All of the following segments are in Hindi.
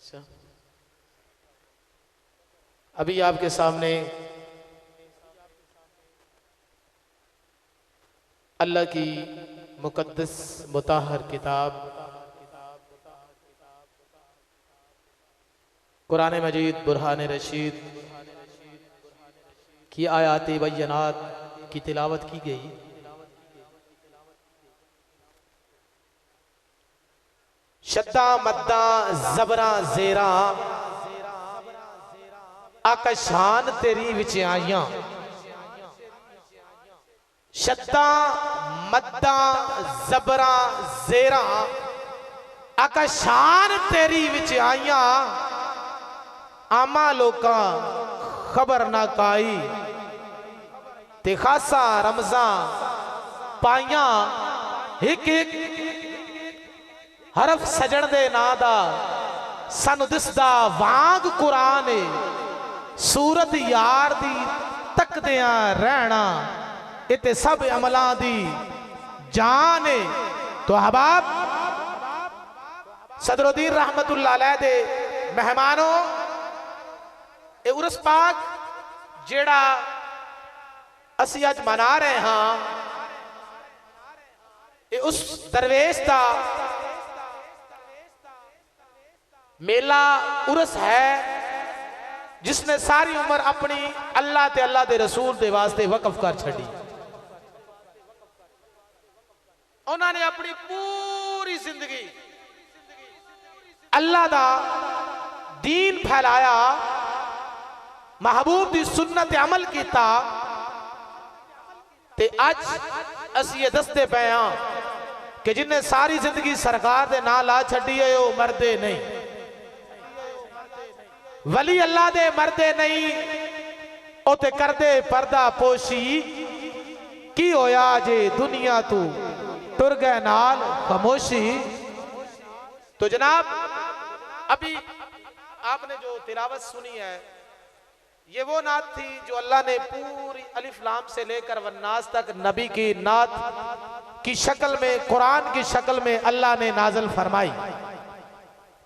अच्छा, अभी आपके सामने अल्लाह की मुकद्दस मुताहर किताब कुरान मजीद बुरहान रशीद की आयात बय्यनात की तिलावत की गई। शद्दा मद्दा जबरा जेरा आकाशान तेरी विच आईयां। शद्दा मद्दा जबरा जेरा आका शान तेरी विच आइयां आमा लोकां खबर ना काई ते खासा रमजा पाइयां एक एक हरफ सजण दे नां दा सानू दिसदा वांग कुरान है सूरत यार दी तकदियां रहना इते सब अमलां दी जान है। तो अहबाब सदरुद्दीन रहमतुल्लाह अलैह दे मेहमानों ए उरस पाक जेड़ा असी अज मना रहे हाँ ये उस दरवेश का मेला उरस है जिसने सारी उम्र अपनी अल्लाह ते अल्लाह दे रसूल दे वास्ते वकफ कर छड़ी। उन्होंने अपनी पूरी जिंदगी अल्लाह दा दीन फैलाया महबूब दी सुन्नत अमल किया ते अज असी ये दसते पे हाँ कि जिन्हें सारी जिंदगी सरकार दे नां ला छड़ी है वो मरदे नहीं वली अल्लाह दे मरदे नहीं ओ ते करदे पर्दा पोशी की होया जे दुनिया तू तुर गए नाल खामोशी। तो जनाब अभी आपने जो तिलावत सुनी है ये वो नात थी जो अल्लाह ने पूरी अलिफ लाम से लेकर वन्नास तक नबी की नात की शक्ल में कुरान की शक्ल में अल्लाह ने नाज़िल फरमाई।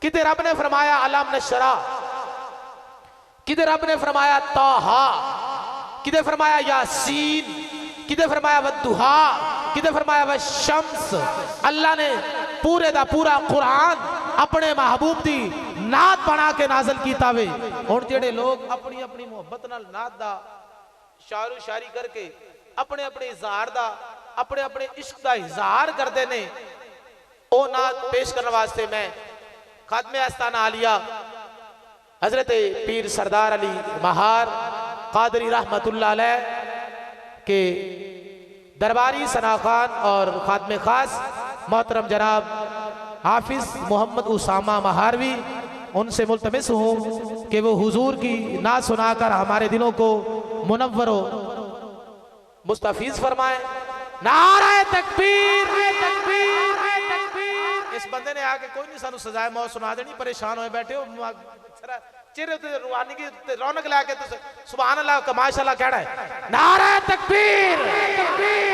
किधर रब ने फरमाया अलम नशरा, किधर रब ने फरमाया ताहा, किधर फरमाया यासीन, किधर फरमाया वद्दुहा, किधर फरमाया वशम्स। अल्लाह ने पूरे दा पूरा कुरान अपने महबूब दी नात बना के नाज़िल कीता वे। हुण जेड़े लोग अपनी अपनी मोहब्बत नाल नात दा शायरो शायरी करके अपने अपने इज़हार दा अपने अपने इश्क दा इज़हार करते ने ओ नात पेश करने वास्ते मैं खादमे आस्ताना आलिया हजरत पीर सरदार अली महार कादरी रहमतुल्लाह अलैह के दरबारी सना खान और खादमे खास मोहतरम जनाब हाफिज मोहम्मद उसामा महारवी उनसे मुल्तमिस हूँ कि वो हुजूर की नात सुनाकर हमारे दिलों को मुनव्वर मुस्तफीज फरमाए। नारे तकबीर, इस बंदे ने आके कोई नहीं सानू सजाए मौत सुना देनी, परेशान होए बैठे हो चेहरे ते रूहानी की रौनक लाके तो सुभान अल्लाह का माशाअल्लाह कहना है। नारे तकबीर,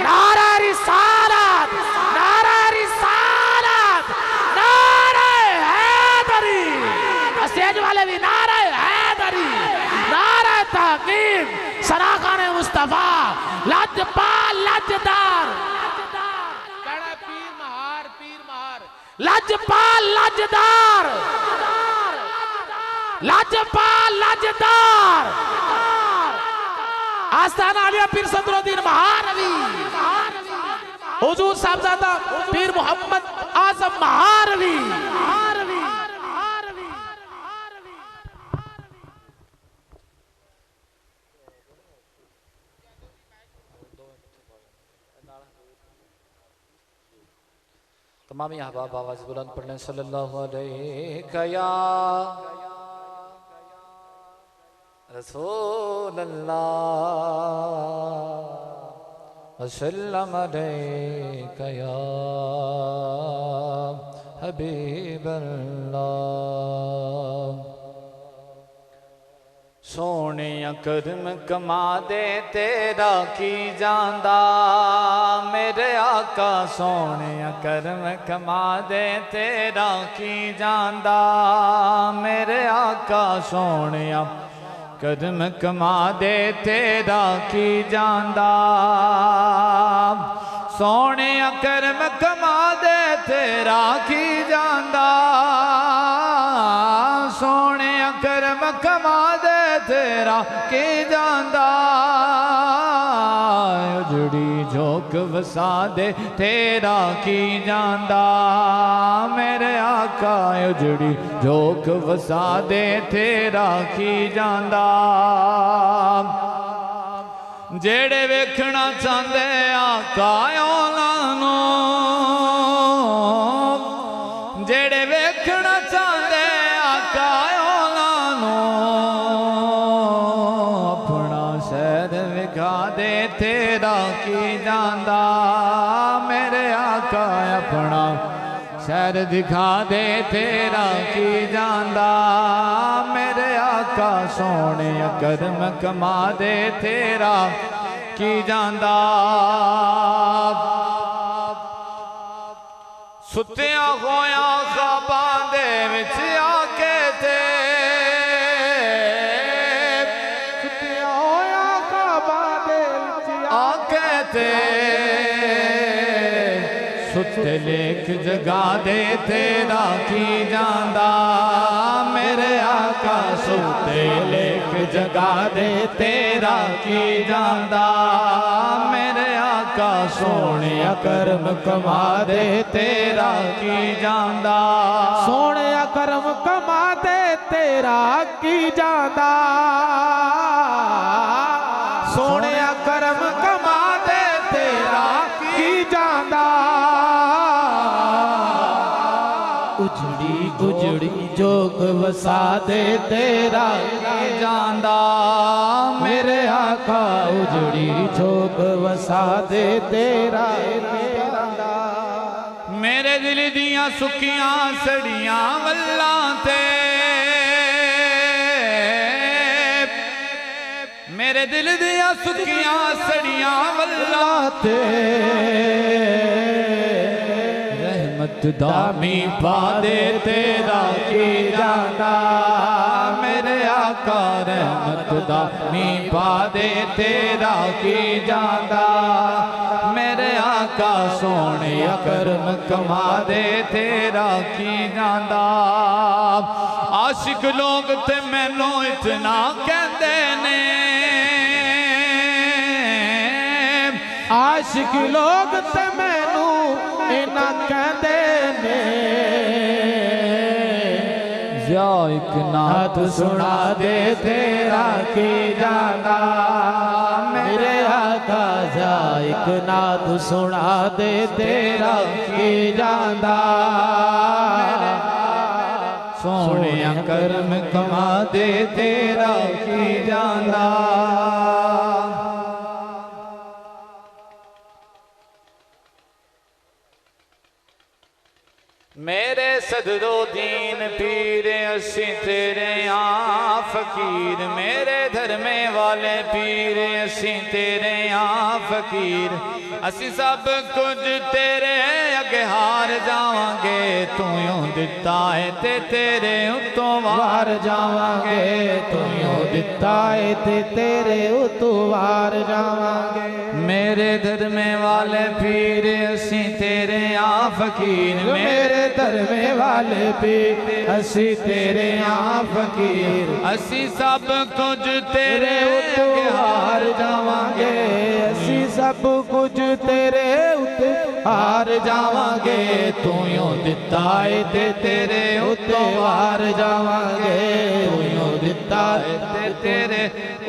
नारे रिसालत, नारे रिसालत, नारे हैदरी, स्टेज वाले भी नारे हैदरी, नारे तहकीम, सराखाने मुस्तफा, लजपाल लजदार, कहना पीर महार, पीर महार, लजपाल लजदार, लजपाल लजदार, आस्ताना आलिया पीर सदरुद्दीन महारवी, हुजूर साहबजादा पीर मोहम्मद आजम महारवी। तमाम अहबाब आवाज़ बुलंद पढ़ लें सल्लल्लाहु अलैहि या रसूल अल्लाह वसल्लम अलैका या हबीब अल्लाह। सोने करम कमा दे तेरा की जांदा मेरे आका, सोने करम कमा दे तेरा की जांदा मेरे आका, सोने करम कमा दे तेरा की जांदा, सोने करम कमा दे तेरा की जांदा, सोने करम कमा दे तेरा की जांदा, उजड़ी झोंक वसा दे तेरा की जांदा मेरे आका, उजड़ी झोंक वसा दे तेरा की जांदा। जेड़े वेखना चाहते आका उन्हां नूं जेड़े वेखना चाहते आका अपना शहर विखा दे तेरा की जांदा मेरे आका अपना शहर दिखा दे तेरा की जांदा मेरे आका सोने करम कमा दे तेरा की जांदा सुत्तिया होया ख्वाबां दे विच आके ते सुत्तिया होया ख्वाबां दे विच आके ते सुते लेख जगा दे तेरा की जांदा मेरे आका सुते लेख जगा दे तेरा की जांदा मेरे आका सोने करम कमा दे तेरा की जांदा सोने करम कमा दे तेरा की जांदा सोने करम कमा दे तेरा की जांदा उजड़ी उजड़ी जोग वसा दे तेरा की जांदा मेरे आका उजड़ी जोग वसा दे तेरा जांदा मेरे दिल दियां सुखियां सड़ियां वल्लां ते मेरे दिल दियां सुखियां सड़ियां वल्लां ते रहमत दामी पा दे तेरा की जांदा मेरे आका रहमत दामी पा दे तेरा की जांदा मेरे आका सोने करम कमा दे तेरा की जांदा आशिक लोग ते मैनू इतना कहते ने आशिक लोग ते मैनू इना कहते ने या एक नात सुना दे तेरा की जांदा मेरे आका जा एक नात सुना दे तेरा की जांदा सोने करम कमा दे तेरा की जांदा मेरे सदरो दीन पीर असी तेरे यहाँ फकीर मेरे धर्मे वाले पीर असी तेरे यहाँ फकीर असी सब कुछ तेरे अगे हार जावांगे तू यूं दिता है ते तेरे उतों वार जावांगे तू यूं दिता है ते तेरे उतों वार जावांगे मेरे धर्मे वाले पीर असी तेरे यहाँ फकीर मेरे धर्मे वाले पीर असी तेरे यहाँ फकीर असी सब कुछ तेरे उतों हार जावांगे असी सब कुछ तेरे उते हार जावांगे तू यूं दिता है ते तेरे उतों हार जावांगे तू यूं दिता है ते तेरे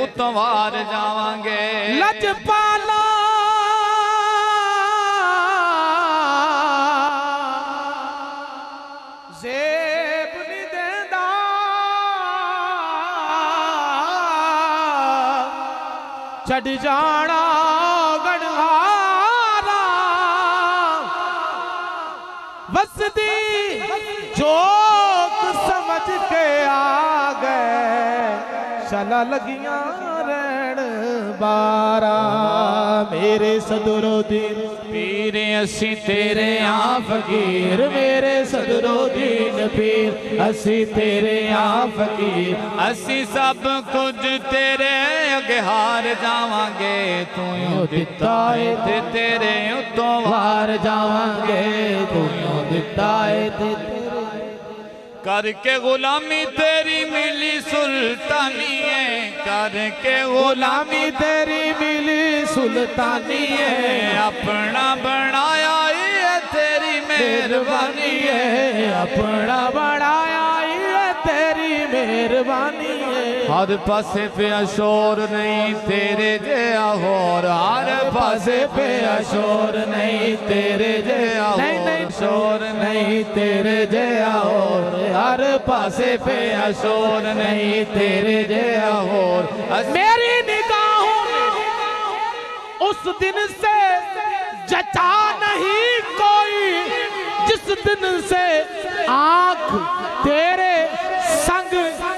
उतों वार जावांगे लजपाला ज़ेब नहीं देंदा छड़ जाना गणहारा वसदी जोक समझ के आ गए चला लगियां रहन बारा मेरे सदरो दीन पीर असी तेरे यहाँ फकीर मेरे सदरो दीन पीर असी तेरे यहाँ फकीर असी सब कुछ तेरे अगे हार जावांगे तू यूं दिता है ते तेरे उतों वार जावांगे तू यूं दिता है ते करके गुलामी तेरी मिली सुल्तानी है करके गुलामी तेरी मिली सुल्तानी है अपना बनाया ये तेरी मेहरबानी है अपना बनाया ये तेरी मेहरबानी है हर पासे पे शोर नहीं तेरे जया होर हर पासे पे शोर नहीं तेरे जया होर शोर नहीं तेरे जया होर हर पासे पे शोर नहीं तेरे जया होर मेरी निगाहों में उस दिन से जचा नहीं कोई जिस दिन से आंख तेरे संग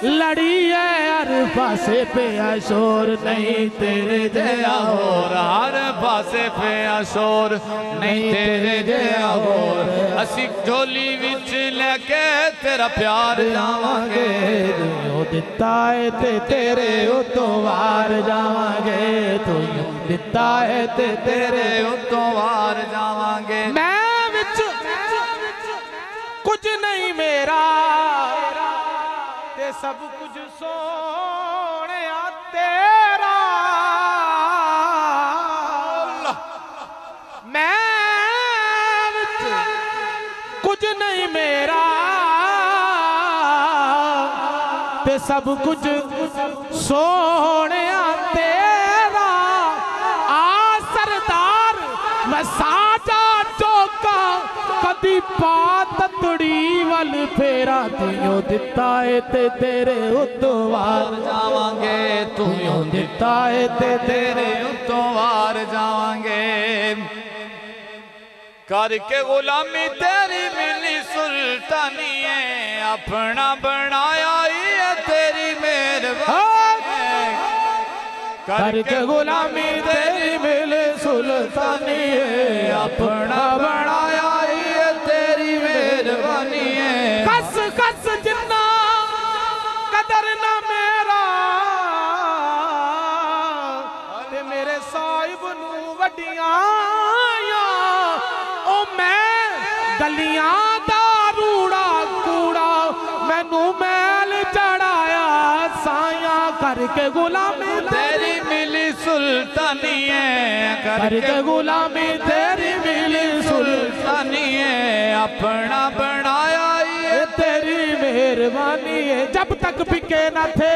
लड़ी है हर पासे पे शोर नहीं तेरे जया होर हर पासे पे शोर नहीं तेरे जया होर असी झोली विच लेके तेरा प्यार जावांगे तू दिता है ते तेरे उतों वार जावांगे तू दिता है ते तेरे उतों वार जावांगे मैं विच कुछ नहीं मेरा ते सब कुछ सोने तेरा मैं विच कुछ नहीं मेरा ते सब कुछ सोने तेरा आ सरदार मैं साजा चौका कदी पातड़ी वल फेरा तुयो दिता है ते तेरे उतों वार जावांगे तुयो दिता है ते तेरे उतों वार जावांगे करके गुलामी तेरी मिली सुल्तानी है अपना बनाया ही है तेरी मेहरबानी करके गुलामी तेरी मिली सुल्तानी है अपना बनाया ही है तेरी मेहरबानी है कस कस जिन्ना कदर ना मेरा ते मेरे साहिब नू वड्डियां ओ मैं गलियां दा रूड़ा कूड़ा मैनू मैल चढ़ाया साया करके गुलामी तेरी मिली सुल्तानी है करके गुलामी तेरी मिली सुल्तानी है अपना बनाया ये तेरी मेहरबानी है जब तक बिके न थे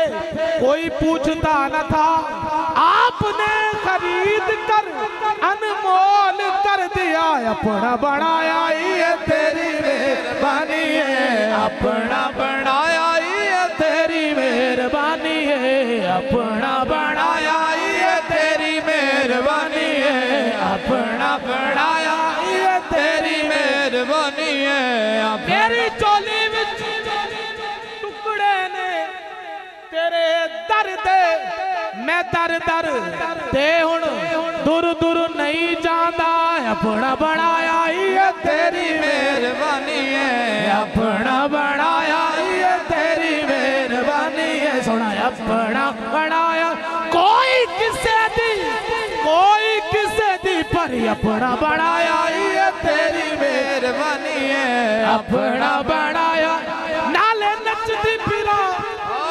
कोई पूछता न था आपने खरीद कर अनमोल कर दिया अपना बनाया ये तेरी मेहरबानी है अपना बनाया ये तेरी मेहरबानी है अपना बनाया ये तेरी मेहरबानी है अपना बनाया ये तेरी मेहरबानी है मेरी चोली विच टुकड़े ने तेरे दर दे मैं दर दर ते हुण दूर दूर नहीं जांदा अपना बनाया ये तेरी मेहरबानी है अपना बनाया ये तेरी मेहरबानी है सोना अपना बनाया कोई किसे दी पर अपना बनाया ये तेरी मेहरबानी है अपना बनाया नाले नचदी फिरा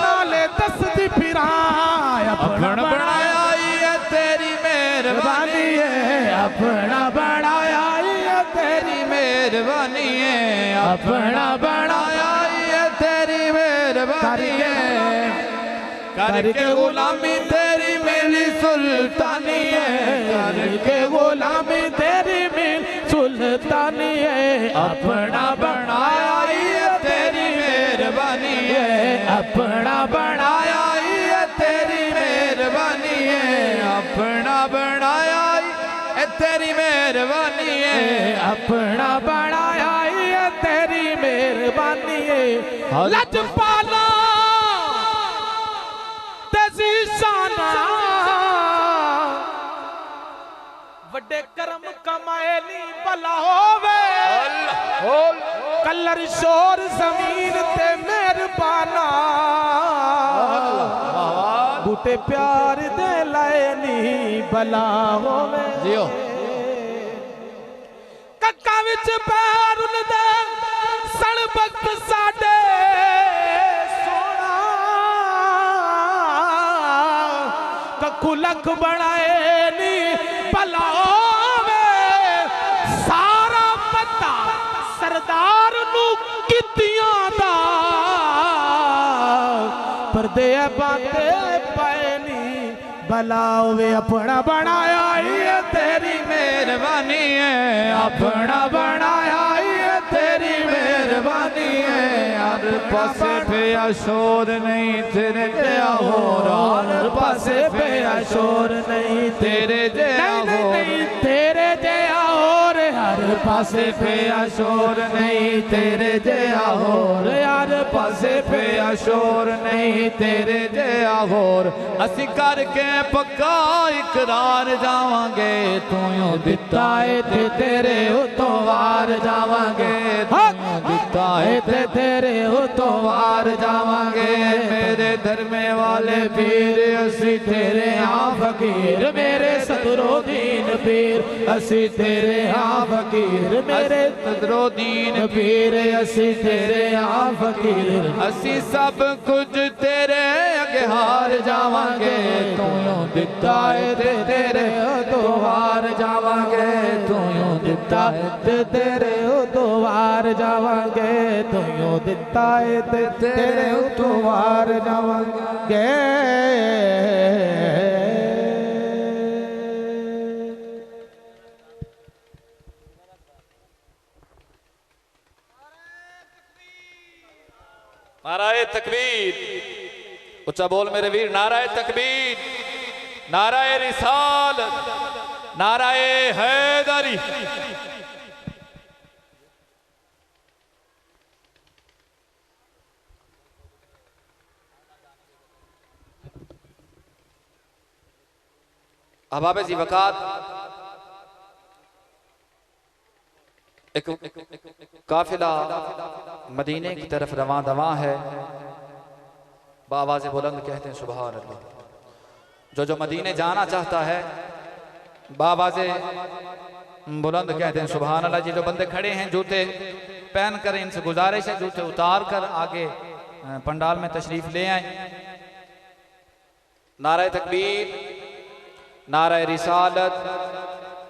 नाले दसदी फिरा अपना बनाया ये तेरी मेहरबानी है अपना बनाया ये तेरी मेहरबानी है अपना बनाया ये तेरी मेहरबानी है करके गुलामी तेरी मिली सुल्तानी है करके गुलामी तेरी मिली सुल्तानी है अपना बनाया ये तेरी मेहरबानी है अपना बनाया ये तेरी मेहरबानी है अपना बनाया ये तेरी मेहरबानी है अपना बनाया ये तेरी मेहरबानी है लजपाला वड्डे करम कमाए नी भला होवे कलर शोर जमीन ते मेहरबाना बूटे प्यार दे लाए नी भला होवे जियो कक्का विच पैर उलदे सण वक्त साडे कुलक बनाए नी भला होवे सारा पता सरदार नू कितियां दा परदे बाते पैनी भलाओ वे अपना बनाया ये तेरी मेहरबानी है, अपना बनाया ये तेरी मेहरबानी है। हर पासे पे शोर नहीं तेरे जया हो, हर पासे पे शोर नहीं तेरे जया हो, तेरे जया और हर पासे पे शोर नहीं तेरे जया हो, हर पासे पे शोर नहीं तेरे जया होर। असी करके पक्का इकरार जावांगे, तू यूं दिता है ते तेरे उतों वार जावांगे, दिता है ते तेरे उतों वार जावांगे। मेरे धर्मे वाले पीर असी तेरे हाँ फकीर, मेरे सदरो दीन पीर असी तेरे हाँ फकीर, मेरे सदरो दीन पीर असी तेरे हाँ फकीर। असी सब कुछ तेरे अगे हार जावांगे, तू यूं दिता है ते तेरे तो हार जावांगे, तू यूं दिता है ते तेरे तो हार जावांगे, तू यूं दिता है ते तेरे तो हार जावांगे। नाराए तकबीर, उच्चा बोल मेरे वीर, नाराए तकबीर, नाराए रिसालत, नाराए हैदरी। अहबाब ज़ी वक़ात, एक काफिला मदीने की तरफ रवां दवां है। बावाज़ बुलंद कहते हैं सुभान अल्लाह। जो मदीने जाना चाहता है बावाज़ बुलंद कहते हैं सुभान अल्लाह। जी जो बंदे खड़े हैं जूते पहन कर, इनसे गुजारिश है जूते उतार कर आगे पंडाल में तशरीफ ले आए। नाराए तकबीर, नाराए रिसालत,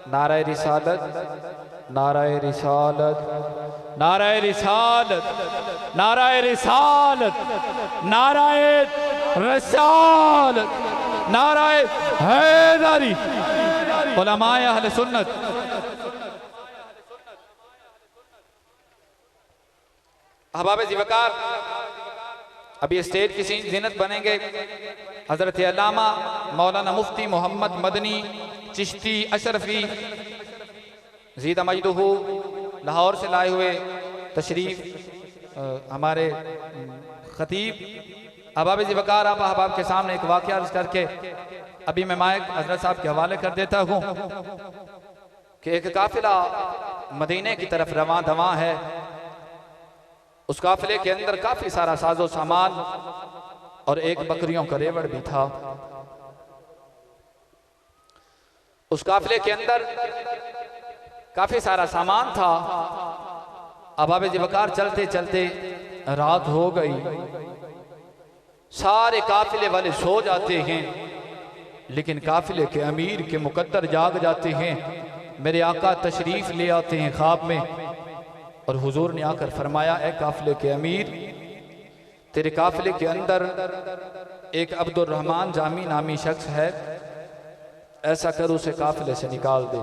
नाराए रिसालत, नाराए रिसालत, नाराए रिसालत, नाराए रिसालत, नाराए रिसालत, नाराए हैदरी। उलमाए अहले सुन्नत, अहबाब ज़ी वक़ार, अभी स्टेज की ज़ीनत बनेंगे हज़रत अल्लामा मौलाना मुफ्ती मोहम्मद मदनी चिश्ती अशरफी ज़ीदा मजदूहू लाहौर से लाए हुए तशरीफ हमारे खतीब। अहबाब ज़ी वक़ार, आप अहबाब के सामने एक वाक़या अर्ज़ करके अभी मैं माइक हज़रत साहब के हवाले कर देता हूँ कि एक काफिला मदीने की तरफ रवां दवां है। उस काफिले के अंदर काफी सारा साजो सामान और एक बकरियों का रेवड़ भी था। उस काफिले के अंदर काफी सारा सामान था। अहबाब ज़ी वक़ार चलते चलते रात हो गई, सारे काफिले वाले सो जाते हैं, लेकिन काफिले के अमीर के मुकद्दर जाग जाते हैं। मेरे आका तशरीफ ले आते हैं ख्वाब में और हुजूर ने आकर फरमाया, ए काफिले के अमीर, तेरे काफिले के अंदर एक अब्दुर रहमान जामी नामी शख्स है, ऐसा कर उसे काफिले से निकाल दे,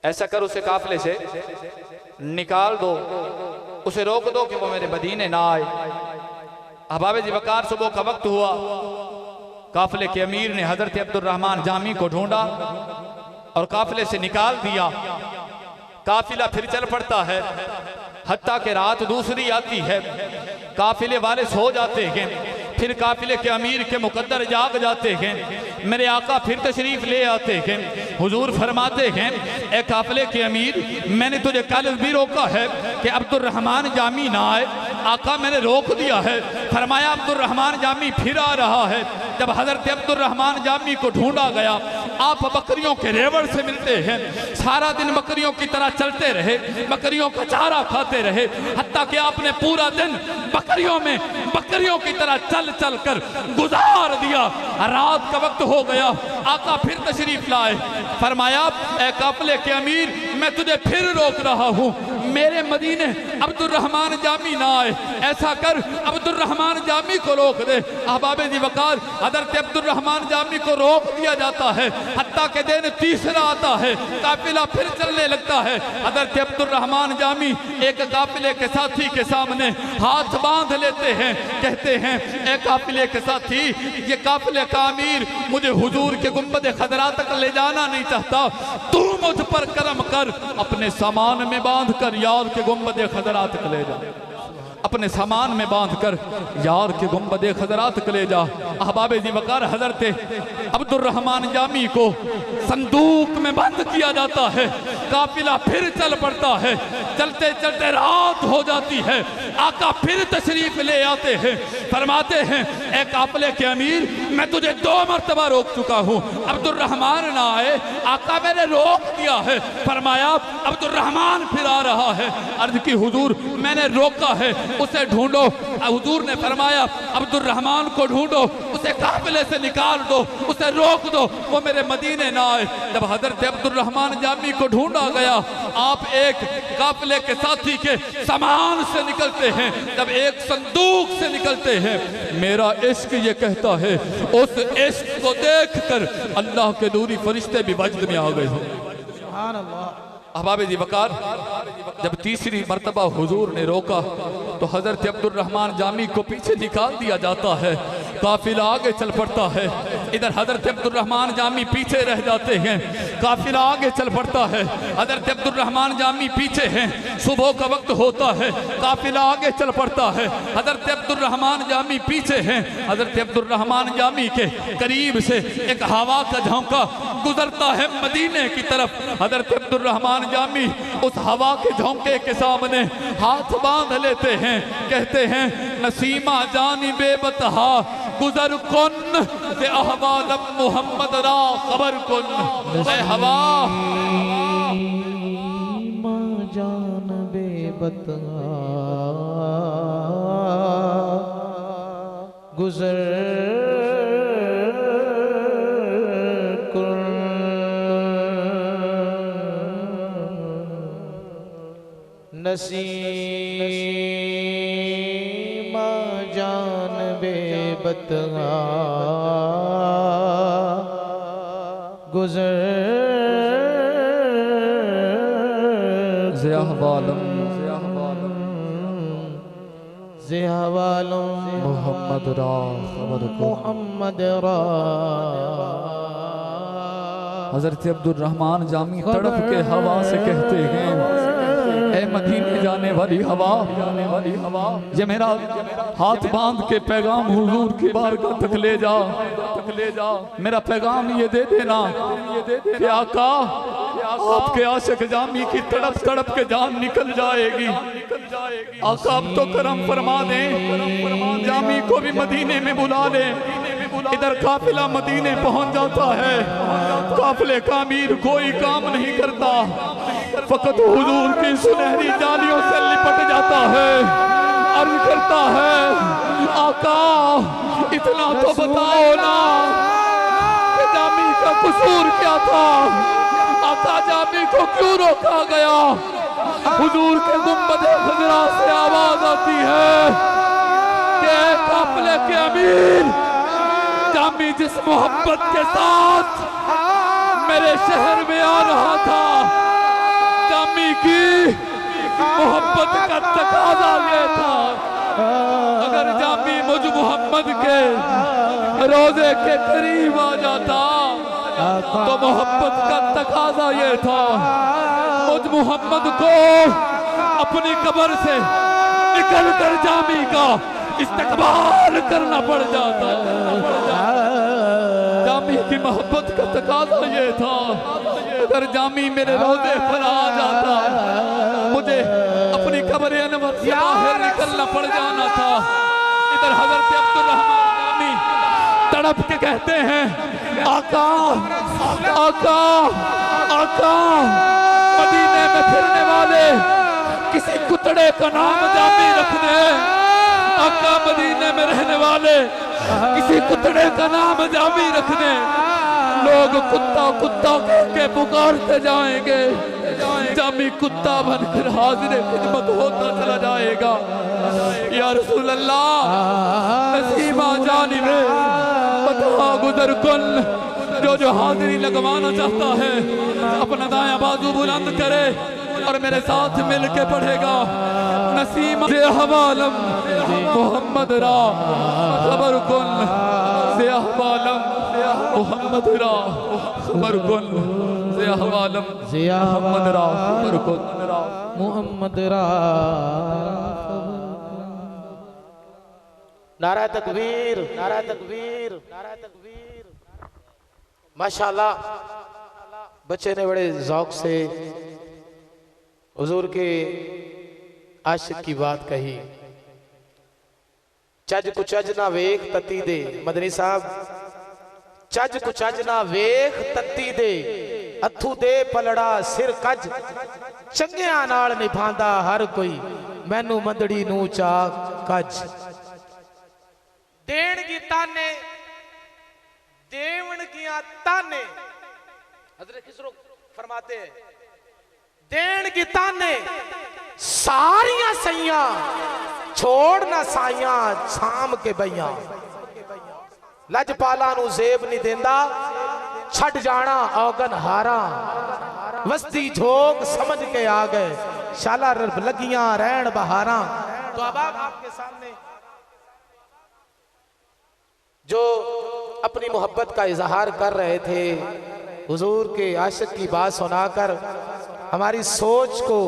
ऐसा कर उसे काफिले से निकाल दो, उसे रोक दो कि वो मेरे मदीने ना आए। अहबाब ज़ी वक़ार, सुबह का वक्त हुआ, काफिले के अमीर ने हजरत अब्दुर रहमान जामी को ढूंढा और काफिले से निकाल दिया। काफिला फिर चल पड़ता है, हत्ता के रात दूसरी आती है, काफिले वाले सो जाते हैं, फिर काफिले के अमीर के मुकद्दर जाग जाते हैं। मेरे आका फिर तशरीफ ले आते हैं। हुजूर फरमाते हैं, ए काफिले के अमीर, मैंने तुझे कल भी रोका है कि अब्दुर रहमान जामी ना आए। आका मैंने रोक दिया है। फरमाया अब्दुर रहमान जामी फिर आ रहा है। जब हजरत अब्दुर रहमान जामी को ढूंढा गया, आप बकरियों के रेवड़ से मिलते हैं। सारा दिन बकरियों की तरह चलते रहे, बकरियों का चारा खाते रहे, हत्ता कि आपने पूरा दिन बकरियों में बकरियों की तरह चल चल कर गुजार दिया। रात का वक्त हो गया, आका फिर तशरीफ लाए। फरमाया, ए काफिले के अमीर, मैं तुझे फिर रोक रहा हूँ, मेरे मदीने अब्दुल रहमान जामी ना आए। ऐसा कर अब्दुल रहमान जामी को रोक दे। अहबाबे जी वकार हजरत अब्दुल रहमान जामी को रोक दिया जाता है। हत्ता के दिन तीसरा आता है, काफिला फिर चलने लगता है। हजरत अब्दुल रहमान जामी एक काफिले के साथी के सामने हाथ बांध लेते हैं, कहते हैं ए काफिले के साथी, ये काफिले का अमीर मुझे हुजूर के गुंबद खदरा तक ले जाना नहीं चाहता, तू मुझ पर करम कर, अपने सामान में बांध कर यार के गुंबद खदरा तक ले जा। अपने सामान में बांध कर यार के गुंबद खदरा तक ले जा। अहबाबे जी वकार हजरत अब्दुल रहमान जामी को संदूक में बंद किया जाता है। काफिला फिर चल पड़ता है। चलते चलते रात हो जाती है। आका फिर तशरीफ ले आते हैं, फरमाते हैं ए काफिले के अमीर, मैं तुझे 2 मरतबा रोक चुका हूँ, अब्दुल रहमान ना आए। आका मैंने रोक दिया है। फरमाया अब्दुल रहमान फिर आ रहा है। अर्ज की हुजूर मैंने रोका है, उसे ढूंढो। हुजूर ने फरमाया अब्दुल रहमान को ढूंढो, उसे काफिले से निकाल दो, उसे रोक दो, वो मेरे मदीने ना आए। जब हजरत अब्दुल रहमान जामी को ढूंढा गया, आप एक काफिले के साथी के सामान से निकलते हैं, जब एक संदूक से निकलते हैं, मेरा इश्क ये कहता है, उस इश्क को देखकर अल्लाह के नूरी फरिश्ते भी वजद में आ गए हैं। सुभान अल्लाह। अहबाबे जी वकार जब तीसरी मर्तबा हुजूर ने रोका तो हजरत अब्दुल रहमान जामी को पीछे निकाल दिया जाता है। काफिला आगे चल पड़ता है। इधर हजरत अब्दुल रहमान जामी पीछे रह जाते हैं। काफिला आगे चल पड़ता है। हजरत अब्दुल रहमान जामी पीछे हैं। सुबह का वक्त होता है। काफिला आगे चल पड़ता है। हजरत अब्दुल रहमान जामी पीछे हैं। हजरत अब्दुल रहमान जामी के करीब से एक हवा का झोंका गुजरता है मदीने की तरफ। हजरत अब्दुल रहमान जामी उस हवा के झोंके के सामने हाथ बांध लेते हैं, कहते हैं नसीमा जानी बेबतहा गुजर कुन से अहवाल मोहम्मद रा खबर कुन। ऐ हवा जान बेबतहा गुजर नसीमा जान बेबतहा गुजर ज़ियाहवालम मोहम्मद रा खबर कुन। मोहम्मद रा। हजरत अब्दुल रहमान जामी तड़प के हवा से कहते हैं ऐ मदीने जाने वाली हवा, ये मेरा हाथ बांध के पैगाम हुजूर की बारगाह तक ले जा, मेरा पैगाम ये दे देना कि आका आपके आशिक जामी की तड़प तड़प के जान निकल जाएगी। आका अब तो करम फरमा दें, जामी को भी मदीने में बुला लें। इधर काफिला मदीने पहुंच जाता है। काफिले का अमीर कोई काम नहीं करता, फकत हुजूर की सुनहरी जालियों से लिपट जाता है। अर्ज करता है आका इतना तो बताओ ना कि जामी का कसूर क्या था। आका जामी को क्यों रोका गया। हुजूर के गुंबद खजरा से आवाज आती है कि काफिले के अमीर, जामी जिस मोहब्बत के साथ मेरे शहर में आ रहा था, जामी की मोहब्बत का तकाजा ये था, अगर जामी मुझ मोहम्मद के रोजे के करीब आ जाता तो मोहब्बत का तकाजा ये था, मुझ मोहम्मद को अपनी कब्र से निकल कर जामी का इस्तकबाल करना पड़ जाता। जामी की मोहब्बत का तकाजा ये था, अगर जामी मेरे रोज़े पर आ जाता मुझे अपनी कब्र अनवर से बाहर निकलना पड़ जाना था। इधर हजरत अब्दुल रहमान जामी तड़प के कहते हैं आका आका आका, मदीने में फिरने वाले किसी कुतड़े का नाम जामी रख दे। आका मदीने में रहने वाले किसी कुतड़े का नाम जामी रख दे। लोग कुत्ता कुत्ता कह के पुकारते जाएंगे, जामी कुत्ता बनकर हाजिर खिदमत होता चला जाएगा। या रसूल अल्लाह नसीमा जानिबे बता गुजर कुन, जो हाजिरी लगवाना चाहता है अपना दाया बाजू बुलंद करे और मेरे साथ मिल के पढ़ेगा। नसीमा से हवालम मोहम्मद रा खबर कुन, से हवालम मोहम्मद रा खबर कुन, से हवालम मोहम्मद रा खबर कुन, मोहम्मद रा। नारा तकबीर, नारा तकबीर, नारा तकबीर। माशाल्लाह बच्चे ने बड़े ज़ौक़ से हुजूर के आशिक की बात कही। चज कुचज ना वेख तती दे, मदनी साहब चज कुचज ना वेख तती दे, अथू दे पलड़ा सिर कज, चंगिया नाल निभांदा हर कोई, मैनू मंदड़ी नू चा कज। देण की ताने देवण किया ताने, हज़रत खिसरो फरमाते हैं देण की ताने सारियां सैया, छोड़ ना साइया छाम के बैया, लजपाला नू जेब नहीं देंदा, छड़ जाना औगन हारा, वस्ती झोंक समझ के आ गए, शाला लगियां रहन बहारा। तो अब आपके सामने जो अपनी मोहब्बत का इजहार कर रहे थे, हुजूर के आशिक की बात सुनाकर हमारी सोच को,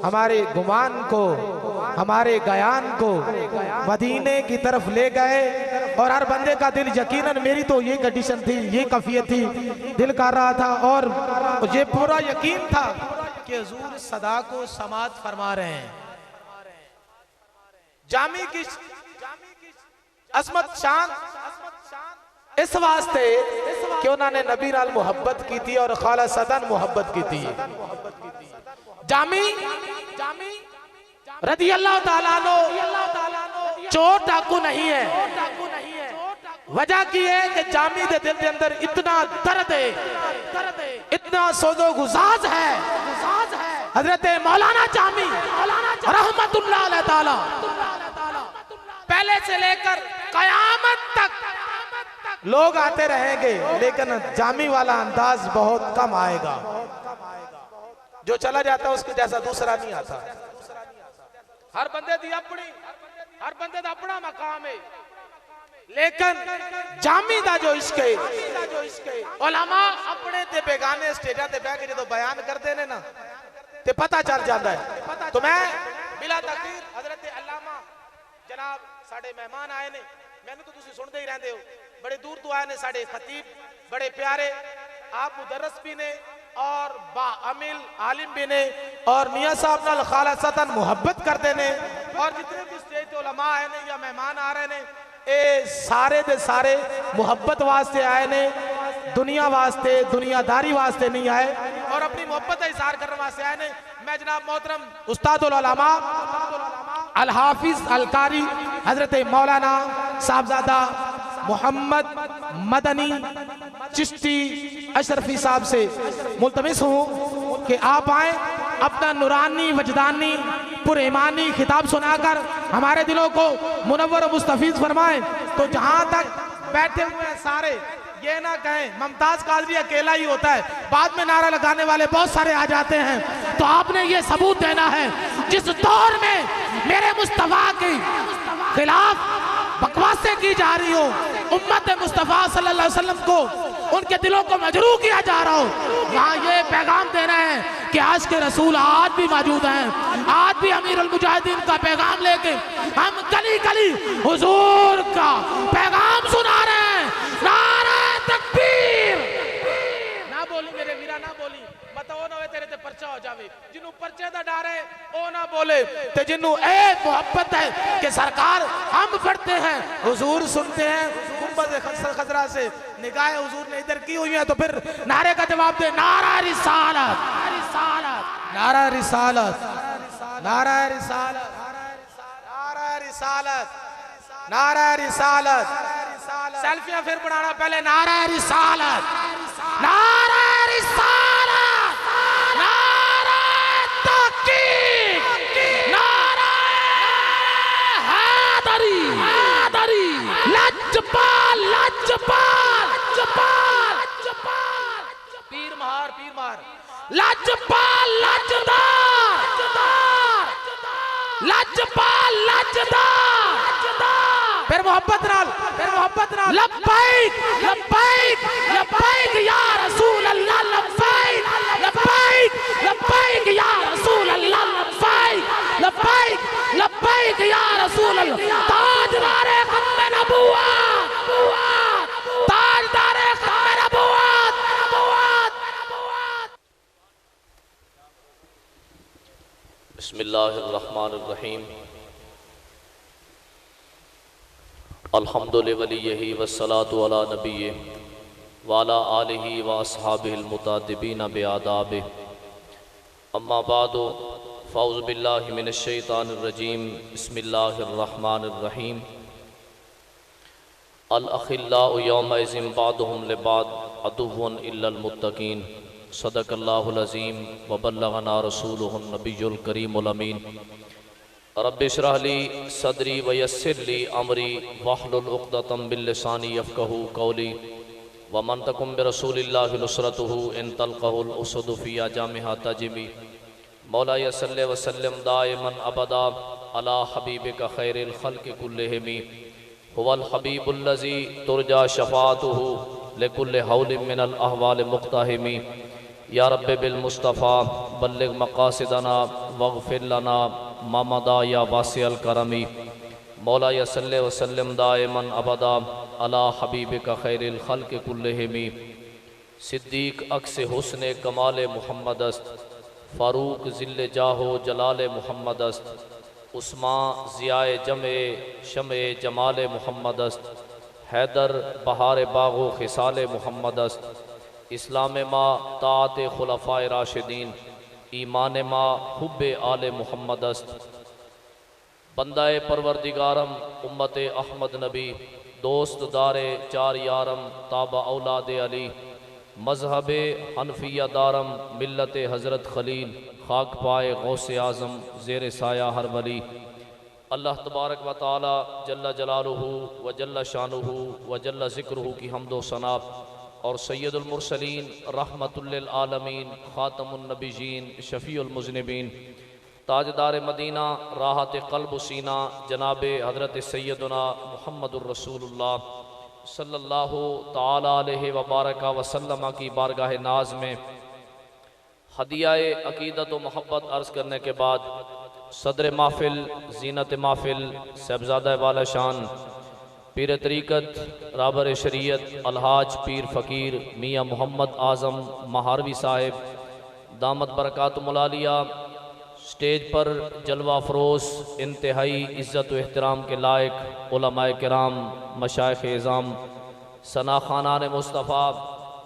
हमारे गुमान को, हमारे गयान को मदीने की तरफ ले गए। और हर बंदे का दिल यकीनन, मेरी तो ये कंडीशन थी, ये कैफियत थी, दिल कर रहा था और ये पूरा यकीन था कि हुजूर सदा को समात फरमा रहे हैं। जामी की असमत शान इस वास्ते कि उन्होंने नबी नाल मोहब्बत की थी और खालिसतन मोहब्बत की थी। जामी रदी अल्लाह ताला अन्हु चोर डाकू नहीं है। वजह की है कि जामी दे दिल के अंदर इतना दर्द है, इतना सोजो गुजाज है। हजरत मौलाना जामी रहमतुल्लाह अलैह ताला पहले से लेकर कयामत तक लोग आते रहेंगे, लेकिन जामी वाला अंदाज बहुत कम आएगा। जो चला जाता है उसके जैसा दूसरा नहीं आता। हर बंदे दी अपनी, हर बंदे दा अपना मकाम है, लेकिन जामी दा जो इश्क है, उलमा अपने ते बेगाने स्टेजा ते बैठ के जो बयान करते ने ना, ते पता चल जाता है। तो मैं बिला तकदीर हजरत अल्लामा जनाब साडे मेहमान आए ने, मैंने तो तुसी सुनते ही रहते हो, बड़े दूर तो आए ने साडे खतीब, बड़े प्यारे आप मुदर्रस भी ने और बाअमिल आलिम भी ने, और मियाँ साहब नाल खालिसतन मोहब्बत करते ने। और जितने भी स्टेज ते उलमा आए ने या मेहमान आ रहे ने, ए सारे दे सारे मोहब्बत वास्ते आए ने, दुनिया वास्ते दुनियादारी वास्ते नहीं आए, और अपनी मोहब्बत का इजहार करने वास्ते आए ने। मैं जनाब मोहतरम उस्तादुल उलमा अल हाफिज अल कारी हजरत मौलाना साहबजादा मोहम्मद मदनी चिश्ती अशरफी साहब से मुल्तमिस हूँ कि आप आए, अपना नूरानी वजदानी पुरईमानी खिताब सुनाकर हमारे दिलों को मुनव्वर मुस्तफीज फरमाएं। तो जहाँ तक बैठे हुए हैं सारे ये ना कहें मुमताज कादरी अकेला ही होता है, बाद में नारा लगाने वाले बहुत सारे आ जाते हैं। तो आपने ये सबूत देना है, जिस दौर में मेरे मुस्तफा के खिलाफ बकवासें की जा रही हो, उम्मत मुस्तफा सल्लल्लाहु अलैहि वसल्लम को, उनके दिलों को मजरूह किया जा रहा हो, वहाँ ये पैगाम दे रहे हैं कि आज के रसूल आज भी मौजूद हैं। आज भी अमीरुल मुजाहिदीन का पैगाम लेके हम गली गली हुजूर का पैगाम सुना रहे हैं। नारा तकबीर। ना बोली मेरे वीरा, ना बोली मत ओ ना तेरे ते पर्चा हो जावे, जिन्हों पर्चे दा डर है ओ ना बोले, ते जिन्हों ए मोहब्बत है कि सरकार हम पढ़ते हैं हुजूर सुनते हैं, गुंबद खजरा से निगाह हुजूर ने इधर की हुई है, तो फिर नारे का जवाब दे, नारा रिसालत, नारा रिसालत, नारा रिसालत, नारा रिसालत, नारा रिसालत। सेल्फियां फिर बनाना, पहले नारा रिसालत, नारा रिसालत, नारा लाजपाल लाजपाल लाजपाल पीर मार लाजपाल लाजदार लाजपाल लाजदार फिर मोहब्बत नाल लब्बैक लब्बैक लब्बैक या रसूल अल्लाह लब्बैक लब्बैक लब्बैक या रसूल अल्लाह लब्बैक लब्बैक लब्बैक या रसूल अल्लाह ताजदारे खत्म नबुव्वत ताजदारे खत्म नबुव्वत बिस्मिल्लाहिर्रहमानिर्रहीम अल्हम्दुलिल्लाहि वलिय्यिहि वस्सलातु अला नबिय्यि व अला आलिहि व अस्हाबिहिल मुतादिबीन बिआदाबिहि अम्मा बादु फ़ौज़ु बिल्लाहि मिनश शैतानिर रजीम बिस्मिल्लाहिर्रहमानिर्रहीम अल अखिल्लाउ यौमइज़िन बादुहुम लिबाद अदुव्वुन इल्लल मुत्तकीन सदक़ल्लाहुल अज़ीम व बल्लगना रसूलुहुन नबियुल करीमुल अमीन रब्बि इश्रह ली सदरी व यस्सिर ली अमरी वहलुल उक़दतम मिन लिसानी यफ़क़हू क़ौली व मन तकुम बिरसूलिल्लाहि नुसरतुहु इन तल्क़हुल उसदु फ़ी अजामिहा तजमी मौला सल्लि व सल्लिम दाइमन अबदा अला हबीबिका खैरिल खल्क़ि कुल्लिहिम हुवल हबीबुल्लज़ी तुरजा शफ़ाअतुहु लिकुल्लि हौलिन मिनल अहवाल मुक़्तहिमी या रब्बि बिल मुस्तफ़ा बल्लिग मक़ासिदना वग़फ़िर लना मा मदा या वासिअल करमी मौला सल्लि व सल्लिम दाइमन अबदा अला हबीबिका खैरिल खल्क़ि कुल्लिहिम सिद्दीक़ अक्स हुस्न कमाल मुहम्मद अस्त फ़ारूक ज़िल्ल जाहो जलाल मुहम्मद अस्त उस्मा ज़ियाए जमे शमे जमाल मुहम्मद अस्त हैदर बहार बागो खिसाल मुहम्मद अस्त इस्लाम मा ताअत खुलफ़ाए राशिदीन ईमान मा हुब्बे आले मुहम्मद अस्त बंदाए परवरदिगारम उम्मत अहमद नबी दोस्त दारे चार यारम ताबा औलाद अली मजहब हनफिया दारम मिल्लत हज़रत खलील खाक पाए गौसे आज़म ज़ेर साया हर वली अल्लाह तबारक व तआला जल्ला जलालुहु व जल्ला शानुहु व जल्ला ज़िक्रुहु की हम्दो सना और सैयदुल मुरसलीन रहमतुल लिल आलमीन ख़ातमुन नबिय्यीन शफ़ीउल मुज़निबीन ताजदार मदीना राहत क़ल्ब सीना जनाब हज़रत सैयदना मुहम्मदुर रसूलुल्लाह सल्लल्लाहु ताला अलैहि व बारका वसल्लम की बारगाह नाज में हदियाए अकीदत व मोहब्बत अर्ज़ करने के बाद सदर महफिल ज़ीनत महफिल साहबज़ादा वाला शान पीर तरीक़त राबर शरीयत अलहाज पीर फ़कीर मियाँ मोहम्मद आज़म महारवी साहिब दामत बरकातुहुल आलिया स्टेज पर जलवा फरोज़ इंतहाई इज़्ज़त व एहतराम के लायक उलमाए किराम मशाइख़ एज़ाम सना ख़ानान मुस्तफ़ा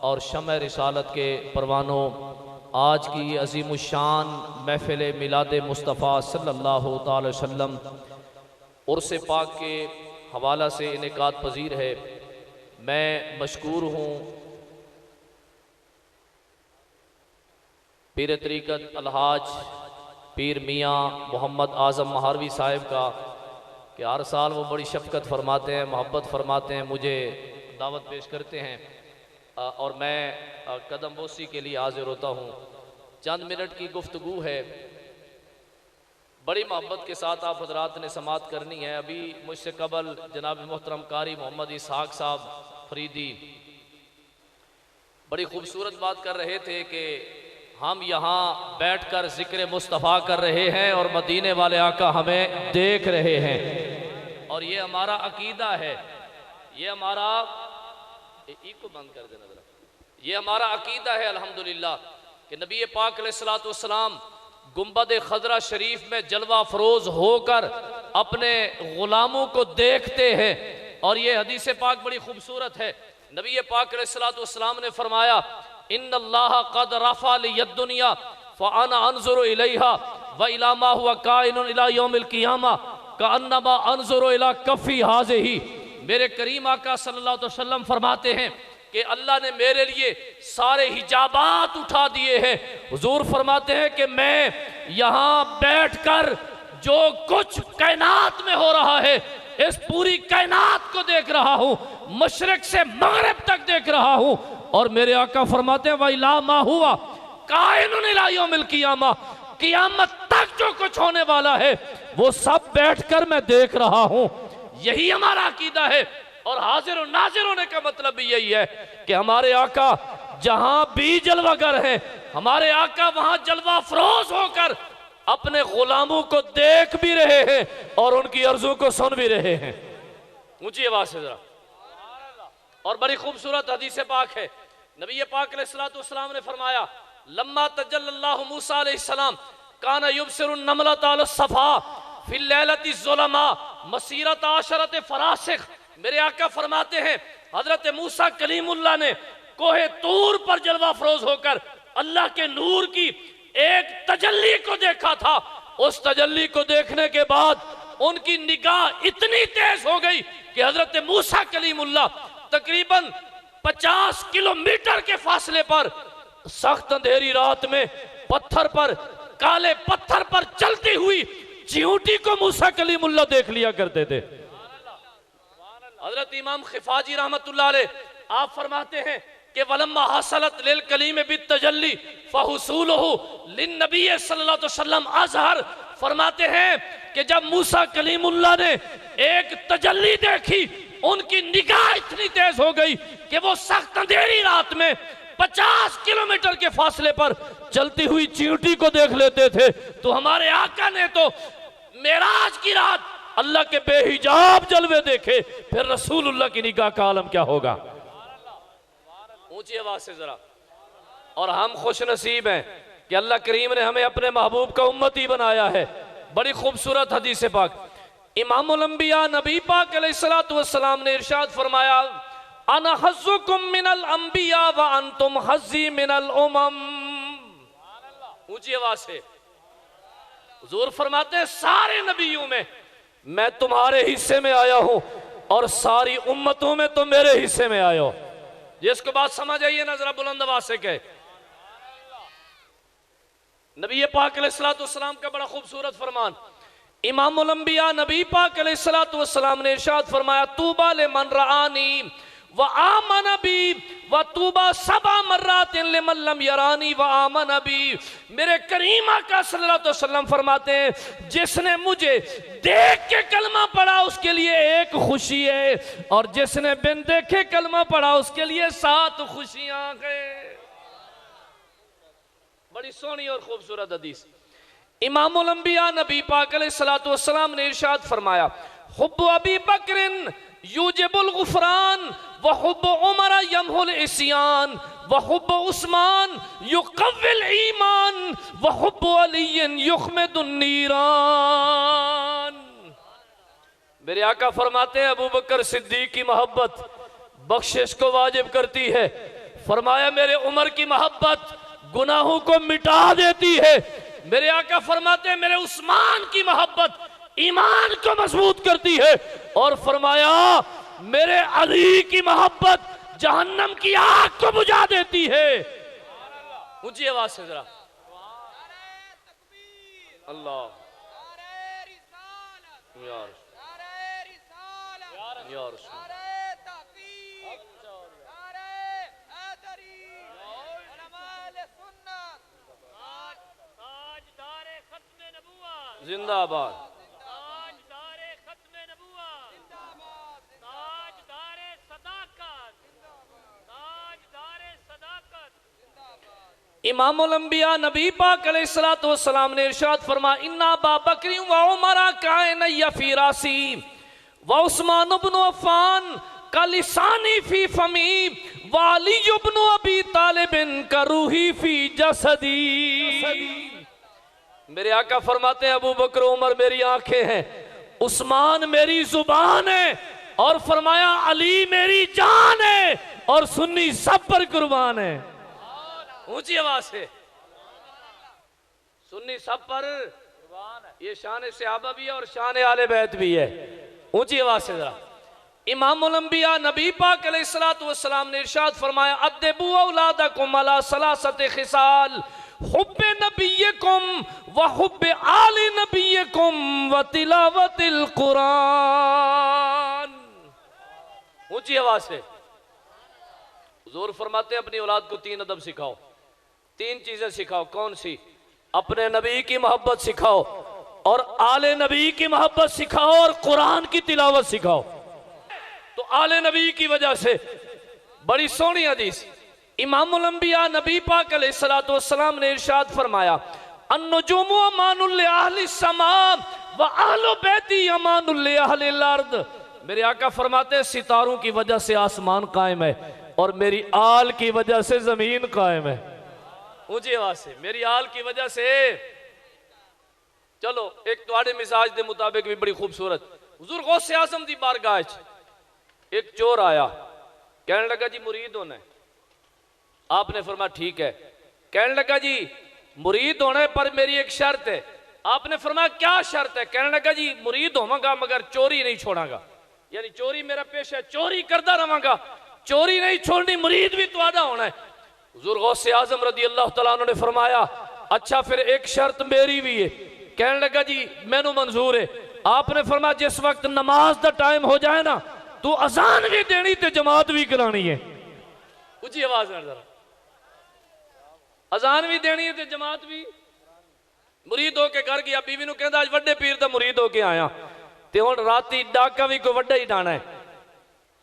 और शम्अ रिसालत के परवानों आज की अज़ीमुश्शान महफ़िल मिलाद मुस्तफ़ा सल्लल्लाहु तआला अलैहि वसल्लम उर्स पाक के हवाला से इनेकाद पजीर है। मैं मशकूर हूँ पीर तरीक़त अलहाज पीर मियाँ मोहम्मद आज़म महारवी साहिब का कि हर साल वो बड़ी शफ़क़त फरमाते हैं, मोहब्बत फरमाते हैं, मुझे दावत पेश करते हैं और मैं कदम बोसी के लिए हाजिर होता हूँ। चंद मिनट की गुफ्तगू है, बड़ी मोहब्बत के साथ आप हजरात ने समात करनी है। अभी मुझसे कबल जनाब मोहतरम कारी मोहम्मद इसहाक साहब फरीदी बड़ी खूबसूरत बात कर रहे थे कि हम यहाँ बैठकर ज़िक्र मुस्तफ़ा कर रहे हैं और मदीने वाले आका हमें देख रहे हैं और ये हमारा अकीदा है, ये हमारा को बंद कर देना जरा, ये हमारा अकीदा है अल्हम्दुलिल्लाह कि नबी पाक अलैहिस्सलातु वस्सलाम गुंबद खजरा शरीफ में जलवा फरोज होकर अपने गुलामों को देखते हैं और ये हदीस पाक बड़ी खूबसूरत है। नबी पाक अलैहिस्सलातु वस्सलाम ने फरमाया इन्नल्लाह क़द रफ़अ लियद दुनिया फ़अना अंज़ुरु इलैहा व इला मा हुवा काइनुन इला यौमिल क़ियामा कअन्नमा अंज़ुरु इला कफ़ी हाज़िही। मेरे करीम आका सल्लल्लाहु अलैहि वसल्लम फरमाते हैं कि अल्लाह ने मेरे लिए सारे हिजाबात उठा दिए हैं। हुजूर फरमाते हैं कि मैं यहाँ बैठकर जो कुछ कायनात में हो रहा है इस पूरी कायनात को देख रहा हूं, मशरिक से मगरिब तक देख रहा हूं। और मेरे आका फरमाते हैं वही ला मा हुआ कायनुन इला यौमिल क़ियामा, क़ियामत तक जो कुछ होने वाला है वो सब बैठकर मैं देख रहा हूं। यही हमारा अकीदा है। और हाजिर और नाजिर होने का मतलब भी यही है कि हमारे आका जहां भी जलवागर हैं, हमारे आका वहां जलवा फरोज होकर अपने गुलामों को देख भी रहे हैं और उनकी अर्जों को सुन भी रहे हैं। ऊंची आवाज से जरा। और बड़ी खूबसूरत हदीस पाक है, नबी पाक अलैहिस्सलाम ने फरमाया लम्मा तजल्लल्लाहु मूसा अलैहिस्सलाम काना युबसिरुन नमलत अला सफा फिल लैलति ज़ुलमा मसीरत आशरत फरासिख। मेरे आका फरमाते हैं हजरत मूसा कलीमुल्लाह ने कोहे तूर पर जलवा फरोज होकर अल्लाह के नूर की एक तजल्ली को देखा था। उस तजल्ली को देखने के बाद उनकी निगाह इतनी तेज हो गई कि हजरत मूसा कलीमुल्लाह तकरीबन 50 किलोमीटर के फासले पर सख्त अंधेरी रात में पत्थर पर, काले पत्थर पर चलती हुई चींटी को मूसा कलीमुल्लाह देख लिया करते थे। हजरत इमाम खिफाजी रहमतुल्लाह अलैह आप फरमाते हैं कि वलम्मा हासलत लिल कलीम बित तजल्ली फहुसूलहु लिन नबी सल्लल्लाहु अलैहि वसल्लम अज़हर। फरमाते हैं कि जब मूसा कलीमुल्लाह ने एक तजल्ली देखी, उनकी निगाह इतनी तेज हो गई कि वो सख्त अंधेरी रात में 50 किलोमीटर के फासले पर चलती हुई चींटी को देख लेते थे। तो हमारे आका ने तो मेराज की रात अल्लाह के बेहिजाब जलवे देखे, फिर रसूलुल्लाह की निगाह का आलम क्या होगा। ऊंची आवाज से जरा। और हम खुश नसीब हैं कि अल्लाह करीम ने हमें अपने महबूब का उम्मती बनाया है। बड़ी खूबसूरत हदीस पाक इमामुल अंबिया नबी पाक अलैहिस्सलातु वस्सलाम ने इरशाद फरमाया अना हज़्ज़ुकुम मिनल अंबिया व अंतुम हज़्ज़ी मिनल उमम। ऊंची आवाज से हुजूर फरमाते हैं सारे नबियों में मैं तुम्हारे हिस्से में आया हूं और सारी उम्मतों में तुम मेरे हिस्से में आए हो। जिसको बात समझ आइए ना जरा बुलंद आवाज से कहे। नबी पाक अलैहिस्सलातु वस्सलाम का बड़ा खूबसूरत फरमान इमामुल अंबिया नबी पाक अलैहिस्सलातु वस्सलाम ने इरशाद फरमाया तूबा लिमन रआनी व आमन बी व तूबा सबा मर्रातिन लिमन लम यरानी व आमन बी। मेरे करीम आका सल्लल्लाहु अलैहि वसल्लम फरमाते हैं जिसने मुझे देख के कलमा पढ़ा उसके लिए एक खुशी है और जिसने बिन देखे कलमा पढ़ा उसके लिए 7 खुशियां हैं। बड़ी सोहनी और खूबसूरत हदीस इमामुल अंबिया नबी पाक अलैहिस्सलातु वस्सलाम ने इरशाद फरमाया हुब्बु अबी बकरिन यूजिबुल गुफरान व हुब्बु उमर यमहुल इस्यान व हुब्बु उस्मान युकव्विल ईमान व हुब्बु अलीयन युखमिदुन नीरान। मेरे आका फरमाते हैं अबू बकर सिद्दीक की मोहब्बत बख्शिश को वाजिब करती है। फरमाया मेरे उमर की मोहब्बत गुनाहों को मिटा देती है। मेरे आका फरमाते हैं मेरे उस्मान की मोहब्बत ईमान को मजबूत करती है। और फरमाया मेरे अली की मोहब्बत जहन्नम की आग को बुझा देती है। ऊंची आवाज से जरा अल्लाह यार यार जिंदाबाद ताजदारे खत्मे नबुव्वत जिंदाबाद ताजदारे सदाकत ताजदारे सदाकत जिंदाबाद। इमामुल अंबिया नबी पाक अलैहिस्सलातु वस्सलाम ने इरशाद फरमाया इन्ना अबा बकरी व उमर कायन फी रासी व उस्मान इब्न अफ़्फ़ान का लिसानी फी फमी व अली इब्न अबी तालिब का रूही फी जसदी। मेरे आका फरमाते हैं अबू बकर उमर मेरी आंखें हैं, उस्मान मेरी जुबान है और फरमाया अली मेरी जान है और सुन्नी सब पर कुर्बान है। ऊंची आवाज से सुन्नी सब पर कुर्बान है। ये शान सहाबा भी है और शान आले बैत भी है। ऊंची आवाज से जरा इमामुल अंबिया नबी पाक अलैहिस्सलातु वस्सलाम ने इरशाद फरमाया अद्दिबू औलादकुम अला सलासति खिसाल हुब्बे नबियकुम व हुब्बे आले नबियकुम व तिलावतिल कुरान। ऊंची आवाज से हुजूर फरमाते हैं अपनी औलाद को 3 अदब सिखाओ, 3 चीजें सिखाओ। कौन सी? अपने नबी की मोहब्बत सिखाओ और आले नबी की मोहब्बत सिखाओ और कुरान की तिलावत सिखाओ। तो आले नबी की वजह से बड़ी सोहनी हदीस इमामुल अंबिया नबी पाक अलैहिस्सलातु वस्सलाम ने इरशाद फरमाया, अन्नुजुमु अमानुल लि अहलिस समा व अहलु बैती अमानुल लि अहलिल अर्द। मेरे आका फरमाते हैं सितारों की वजह से आसमान कायम है और मेरी आल की वजह से जमीन कायम है। ऊंची आवाज से, मेरी आल की वजह से। चलो एक तुहाडे मिजाज के मुताबिक भी बड़ी खूबसूरत हुजूर गौसे आजम दी बारगाह च एक चोर आया, कहने लगा जी मुरीद होना है। आपने फरमाया ठीक है। कहने लगा जी मुरीद होना है पर मेरी एक शर्त है। आपने फरमाया क्या शर्त है? कहने लगा जी मुरीद होवांगा मगर चोरी नहीं छोड़ांगा, यानी चोरी मेरा पेशा है, चोरी करता रहांगा, चोरी नहीं छोड़नी, मुरीद भी तुहाडा होना है। हुजूर गौसे आजम रदी अल्लाह तआला अन्हु ने फरमाया अच्छा फिर एक शर्त मेरी भी है। कहने लगा जी मैनू मंजूर है। आपने फरमाया जिस वक्त नमाज का टाइम हो जाए ना तू अजान भी देनी ते जमात भी करानी है। ऊंची आवाज में जरा, अजान भी देनी है ते जमात भी। मुरीद होके घर गया, बीवी नू कहंदा अज वड्डे पीर दा मुरीद होके आया ते हुण राती डाका भी कोई वड्डा ही डाना है।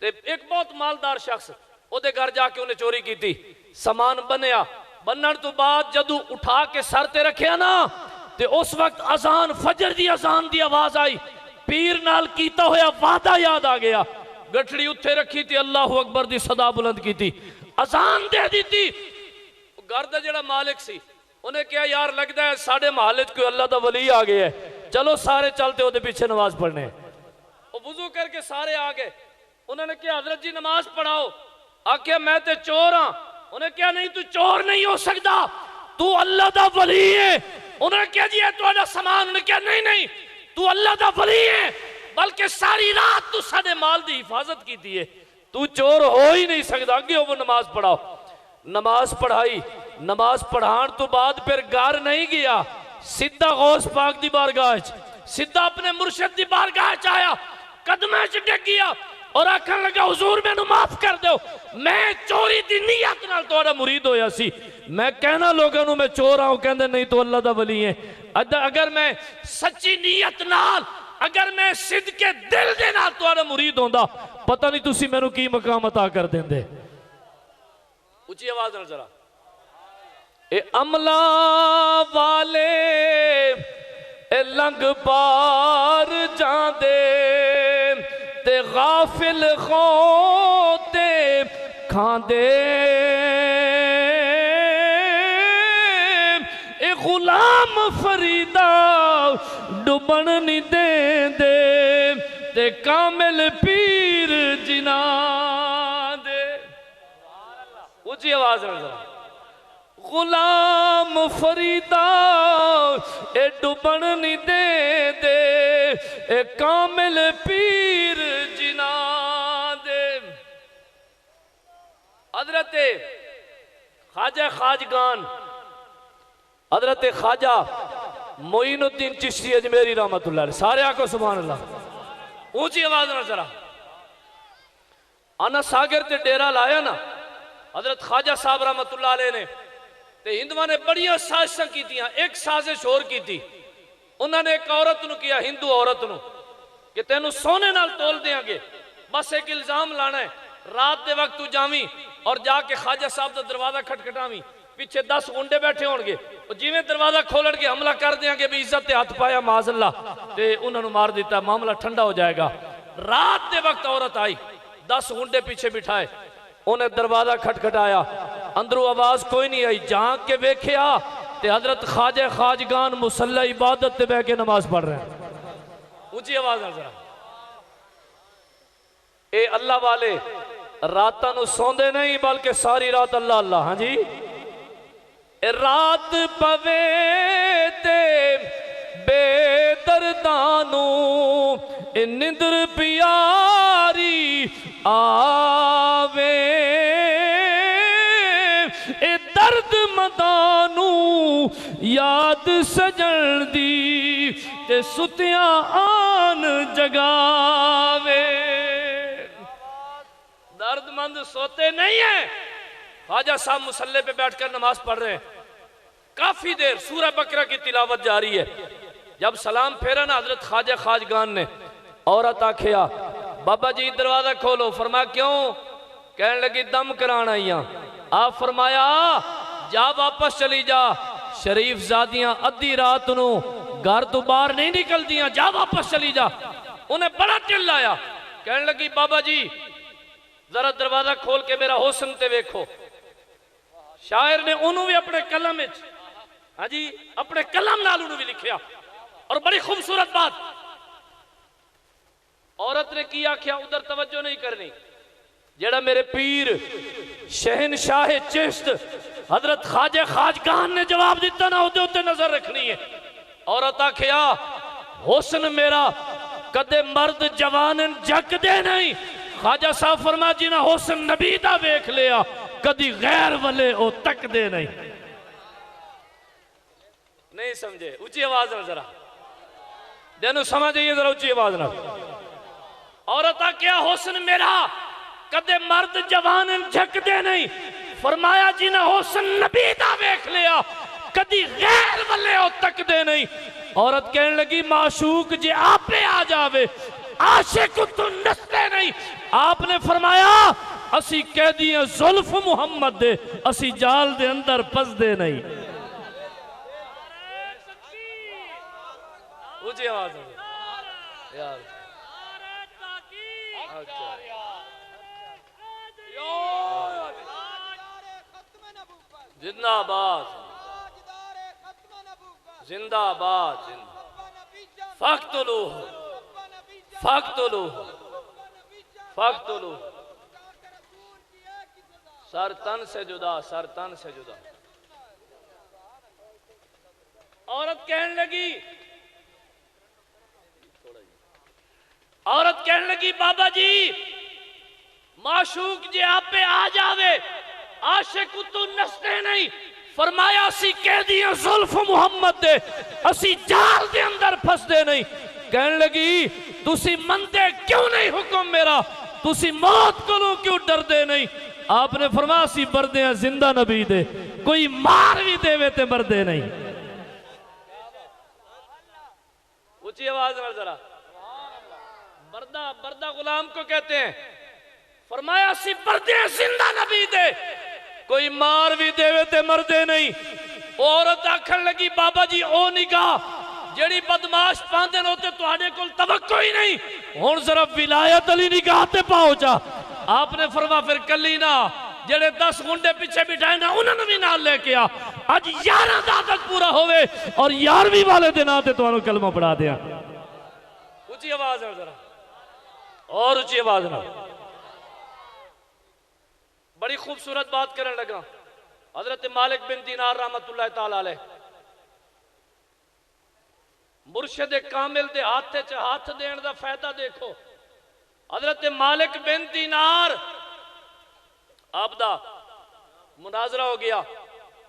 ते एक बहुत मालदार शख्स ओदे घर जाके उन्हें चोरी की थी, समान बनया, बनने तो बाद जदू उठा के सर ते रखिया ना ते उस वक्त अजान फजर दी अजान दी आवाज आई, पीर नाल कीता होया वादा याद आ गया, गठड़ी उत्थे रखी थी, अल्लाह अकबर दी सदा बुलंद की थी, अजान दे दी थी। घर दा जेड़ा मालिक सी उन्हें कहा यार लगता है साढ़े महल्ले कोई अल्लाह दा वली आ गया है, चलो सारे चलते ओदे पीछे नमाज पढ़ने। वो वुजू करके सारे आ गए, उन्होंने कहा हजरत जी नमाज पढ़ाओ। आख्या मैं ते चोर हाँ। उन्हें कहा नहीं तू चोर नहीं हो सकता, तू अल्लाह दा वली है। उन्होंने कहा जी तुम्हारा सामान। उन्होंने कहा नहीं नहीं तू अल्लाह दा वली है, बल्कि सारी रात तू साडे माल दी हिफाजत की है, तू चोर हो ही नहीं सकता। अगे वो नमाज पढ़ाओ। नमाज पढ़ाई, नमाज पढ़ाने तो बाद फिर घर नहीं गया, सीधा गौस पाक दी बारगाह सीधा अपने मुर्शिद दी बारगाह च आया, कदम च डिग गया और आखन लगा हुजूर मैनू माफ कर दो, मैं चोरी दी नीयत नाल तुहाडा मुरीद होया सी। मैं कहना लोगों नू मैं चोर आऊं, कहंदे नहीं तो अल्लाह दा वली है। अगर मैं सच्ची नीयत नाल, अगर मैं सिदके दिल दे नाल तुहाडा मुरीद होंदा, पता नहीं तुसी मैनू की मकाम अता कर देंदे। ऊंची आवाज नाल जरा, ए अमला वाले ए लंग पार जांदे ते गाफिल खोते खांदे, ए गुलाम फरीदा डुबन नहीं देंदे ते कामिल पीर जिना दे। ऊंची आवाज में जरा, गुलाम फरीदा ए डुबन नहीं देंदे ए कामिल पीर जिना दे। हजरत ख्वाजा खाजगान हजरत ख्वाजा मोइनुद्दीन चिश्ती अजमेरी रहमतुल्लाह अलैह, सारे आको सुभान अल्लाह। ऊंची आवाज में जरा, आना सागर ते डेरा लाया ना हजरत ख्वाजा साहब रहमतुल्लाह अलैह ने, ते हिंदुआ ने बड़िया साजिशां कीतियां। एक साजिश होर की थी, उन्होंने एक औरत नू किया, हिंदू औरत नू, कि तेनू सोने नाल तोल देंगे, बस एक इल्जाम लाना है, रात के वक्त तू जावी और जाके ख्वाजा साहब का दरवाजा खटखटावी, पीछे 10 गुंडे बैठे होंगे, जिवें दरवाजा खोलन के हमला कर देंगे भी इज्जत ते हथ पाया माजल्ला ते उन्होंने मार दिता, मामला ठंडा हो जाएगा। रात के वक्त औरत आई, 10 गुंडे पीछे बिठाए, उन्हें दरवाजा खटखटाया, अंदरों आवाज कोई नहीं आई, झांक के वेख्या ते हजरत ख्वाजा खाजगान मुसल्ला इबादत ते बह के नमाज पढ़ रहे हैं। ऊंची आवाज में जरा, ए अल्लाह वाले रात नू सौंदे नहीं बल्कि सारी रात अल्लाह अल्लाह। हाँ जी, ए रात पवे ते बेदर्दानू ए निंदर प्यारी आवे, ए दर्द मदानू याद सजन दी ते सुतियां आन जगावे। दर्दमंद सोते नहीं है। ख्वाजा साहब मुसल्ले पे बैठकर नमाज पढ़ रहे हैं, काफी देर सूरह बकरा की तिलावत जारी है। जब सलाम फेरा ना हजरत ख्वाजा खाजगान ने, औरत आखिया बाबा जी दरवाजा खोलो। फरमा क्यों? कहने लगी दम कराना आई। आप फरमाया जा वापस चली जा, शरीफ जादियां अद्धी रात नू घर तो बाहर नहीं निकल दिया, जा वापस चली जा। उन्हें बड़ा चिल्लाया, कहने लगी बाबा जी जरा दरवाजा खोल के मेरा हुस्न ते वेखो। शायर ने उन्होंने भी अपने कलम में, हाँ जी अपने कलम नाल उन्होंने भी लिखिया। और बड़ी खूबसूरत बात औरत ने की आख्या, उधर तवज्जो नहीं करनी। जेड़ा मेरे पीर शहनशाह चिश्त हजरत ख्वाजा खाजगान ने जवाब दिता ना, उदे उत्ते नजर रखनी है। औरत आख्या हुस्न मेरा कदे मर्द जवान जग दे नहीं। ख्वाजा साहब फरमा जी ना हुस्न नबी दा वेख लिया, कदी गैर वाले ओ तक दे नहीं समझे। ऊंची आवाज में जरा देनो समझ आइए, जरा ऊंची आवाज ना। औरत क्या हुस्न मेरा कदे मर्द जवान झकदे नहीं। फरमाया जी ना हुस्न नबी दा वेख लिया, कदी गैर वाले ओ तक दे नहीं। औरत कहने लगी माशूक जे आपे आ जावे, आशिक तू नसते नहीं। आपने फरमाया असी कह दिए जुल्फ मुहम्मद दे, असी जाल दे अंदर फसदे नहीं। ऊंची आवाज यार। जिंदाबाद जिंदाबाद फख्तुलू फख्तुलू फख्तुलू। सर तन से जुदा, सर तन से जुदा। औरत कहने लगी, औरत कहने लगी बाबा जी माशूक जे आप पे आ जावे, आशिक तू नसते नहीं। फरमाया असी कह दिया जुल्फ मुहम्मद दे, असी जाल दे अंदर फसदे नहीं। कहने लगी तुसी मनते क्यों नहीं हुक्म मेरा, तुसी मौत को क्यों डरदे नहीं। आपने फरमाया असी मरदे हैं जिंदा नबी दे, कोई मार भी देवे ते मरदे नहीं। ऊंची आवाज में जरा। बर्दा, बर्दा गुलाम को कहते हैं। फरमाया असी मरदे हैं जिंदा नबी दे, कोई मार भी देवे ते मरदे नहीं। औरत आखन लगी बाबा जी ओ निगाह जेड़ी बदमाश पांदे ने ते तुहाडे कोल तवक्को ही नहीं, हुण जरा विलायत अली निगाह ते पाओ जा। आपने फरमा फिर कली ना जेड़े 10 गुंडे पीछे बिठाए ना उन्होंने भी नाल लेके आ, अज 11 दा आदत पूरा होवे और 11वीं वाले दिन आते तुहानू कलमा पढ़ा दिया। ऊंची आवाज है जरा, और ऊंची आवाज ना। बड़ी खूबसूरत बात करने लगा। हजरत मालिक बिन दीनार रहमतुल्लाह ताला अलैह मुर्शिद कामिल दे हाथ च हाथ देने का फायदा देखो। हजरत मालिक बिन दीनार आपदा मुनाजरा हो गया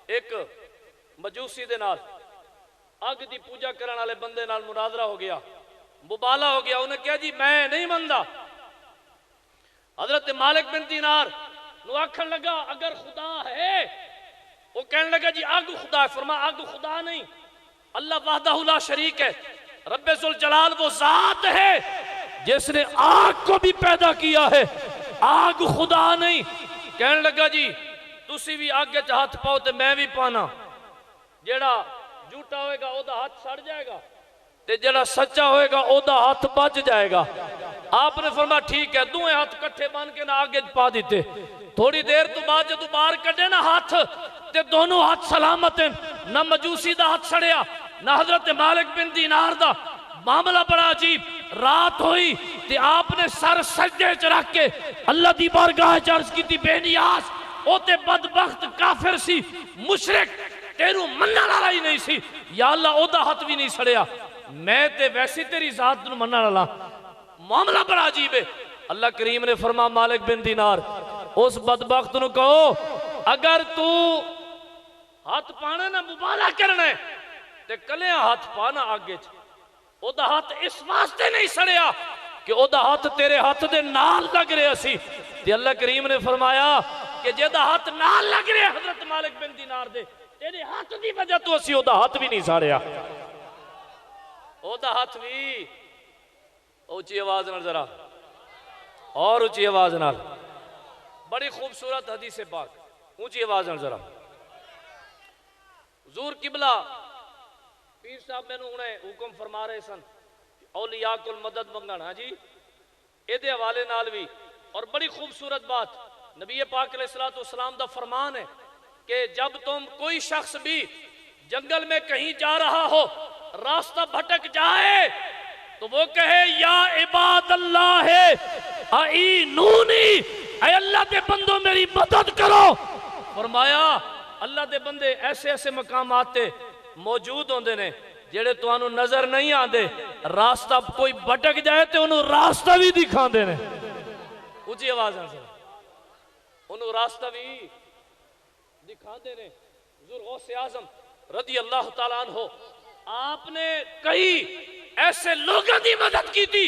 एक मजूसी दे नाल, अग की पूजा करने वाले बंदे नाल मुनाजरा हो गया, मुबाला हो गया। उन्हें कहा जी मैं नहीं मनता। हजरत मालिक बिन दीनार आखन लगा अगर खुदा है, वो कहने लगा जी अग खुदा है। फरमा अग खुदा नहीं, अल्लाह वाहदाहु ला शरीक है, रब्बे जुल जलाल वो जात है जिसने आग को भी पैदा किया है, आग खुदा नहीं। कहने लगा जी तुसी भी आगे च हाथ पाओ तो मैं भी पाना, जेड़ा झूठा होएगा ओदा हाथ सड़ जाएगा ते जेड़ा सच्चा होएगा ओदा हाथ बच जाएगा। आपने फरमाया ठीक है, दोवें हाथ कट्ठे बन के ना आगे पा दिते। थोड़ी देर तो बाद जो बाहर कटे ना हाथ ते दोनों हाथ सलामत हैं, ना मजूसी दा हाथ सड़िया ना हजरत मालिक बिन दीनार दा। मामला बड़ा अजीब। रात हुई ते आपने सर सजदे च रख के अल्लाह दी बारगाह च अर्ज कीती बेनियाज ओ ते बदबख्त काफिर सी, मुशरिक तेरू मनण वाला ही नहीं सी, या अल्लाह ओदा हाथ भी नहीं सड़िया, मैं ते वैसे तेरी जात नूं मनण वाला। मामला बड़ा अजीब है। अल्लाह करीम ने फरमा मालिक बिन दीनार उस बदबख्त नूं कहो अगर तू हाथ पाना ना मुबाला करना है ते कलियां हथ पाना आगे च, ओदा हथ इस वास्ते नहीं सड़िया कि ओदा हथ तेरे हथ दे नाल लग रहा सी। ते अल्लाह करीम ने फरमाया कि जेदा हथ नाल लग रहा हजरत मालिक बिन दीनार दे, तेरे हथ दी वजह तो असी ओदा हथ भी नहीं साड़िया। ओदा हथ भी ऊंची आवाज नाल जरा और ऊंची आवाज नाल, बड़ी खूबसूरत हदीस पाक, ऊंची आवाज नाल जरा। हुजूर किबला पीर साहब मैनू हुणे हुक्म फरमा रहे सन औलिया कुल मदद मंगण। हाँ जी, एदे हवाले नाल भी और बड़ी खूबसूरत बात नबी पाक अलैहिस्सलातु वस्सलाम दा फरमान है कि जब तुम कोई शख्स भी जंगल में कहीं जा रहा हो, रास्ता भटक जाए, तो वो कहे या इबादल्लाह आईनूनी, ऐ अल्लाह दे बंदो मेरी मदद करो। फरमाया अल्लाह दे बंदे ऐसे ऐसे मकाम आते मौजूद होंदे ने जेड़े तुहानू नजर नहीं आते, रास्ता कोई भटक जाए तो उन्होंने रास्ता भी दिखाते ने। ऊंची आवाज से उन्होंने रास्ता भी दिखाते ने। हुजूर गौसे आजम रदी अल्लाह तआला अन्हु आपने कई ऐसे लोगों की मदद की थी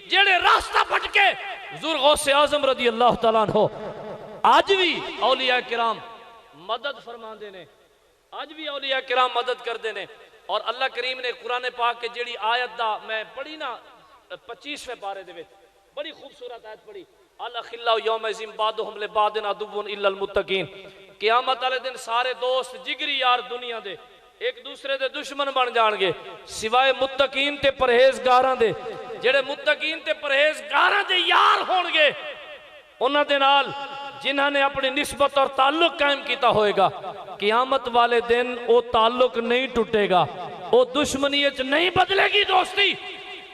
जेड़े रास्ता भटके। हुजूर गौसे आजम रदी अल्लाह तआला अन्हु आज भी औलिया किराम मदद फरमाते ने, आज भी औलिया किराम मदद करते ने। और अल्लाह करीम ने कुरान पाक के जेड़ी आयत दा मैं पढ़ी ना 25वें पारे दे विच बड़ी खूबसूरत आयत पढ़ी, अल खिल्लाउ यौमइज़िन बादुहुम लिबादिन अदुव्वुन इल्लल मुत्तकीन। क़यामत वाले दिन सारे दोस्त जिगरी यार दुनिया दे एक दूसरे दे दुश्मन बन जाणगे सिवाय मुत्तकीन ते परहेजगारां दे। जेड़े मुत्तकीन ते परहेजगारां दे यार होणगे उन्हां दे नाल जिन्हां ने अपनी निस्बत और ताल्लुक कायम किया होएगा, क़यामत वाले दिन वो ताल्लुक नहीं टूटेगा, वो दुश्मनीयत नहीं बदलेगी। दोस्ती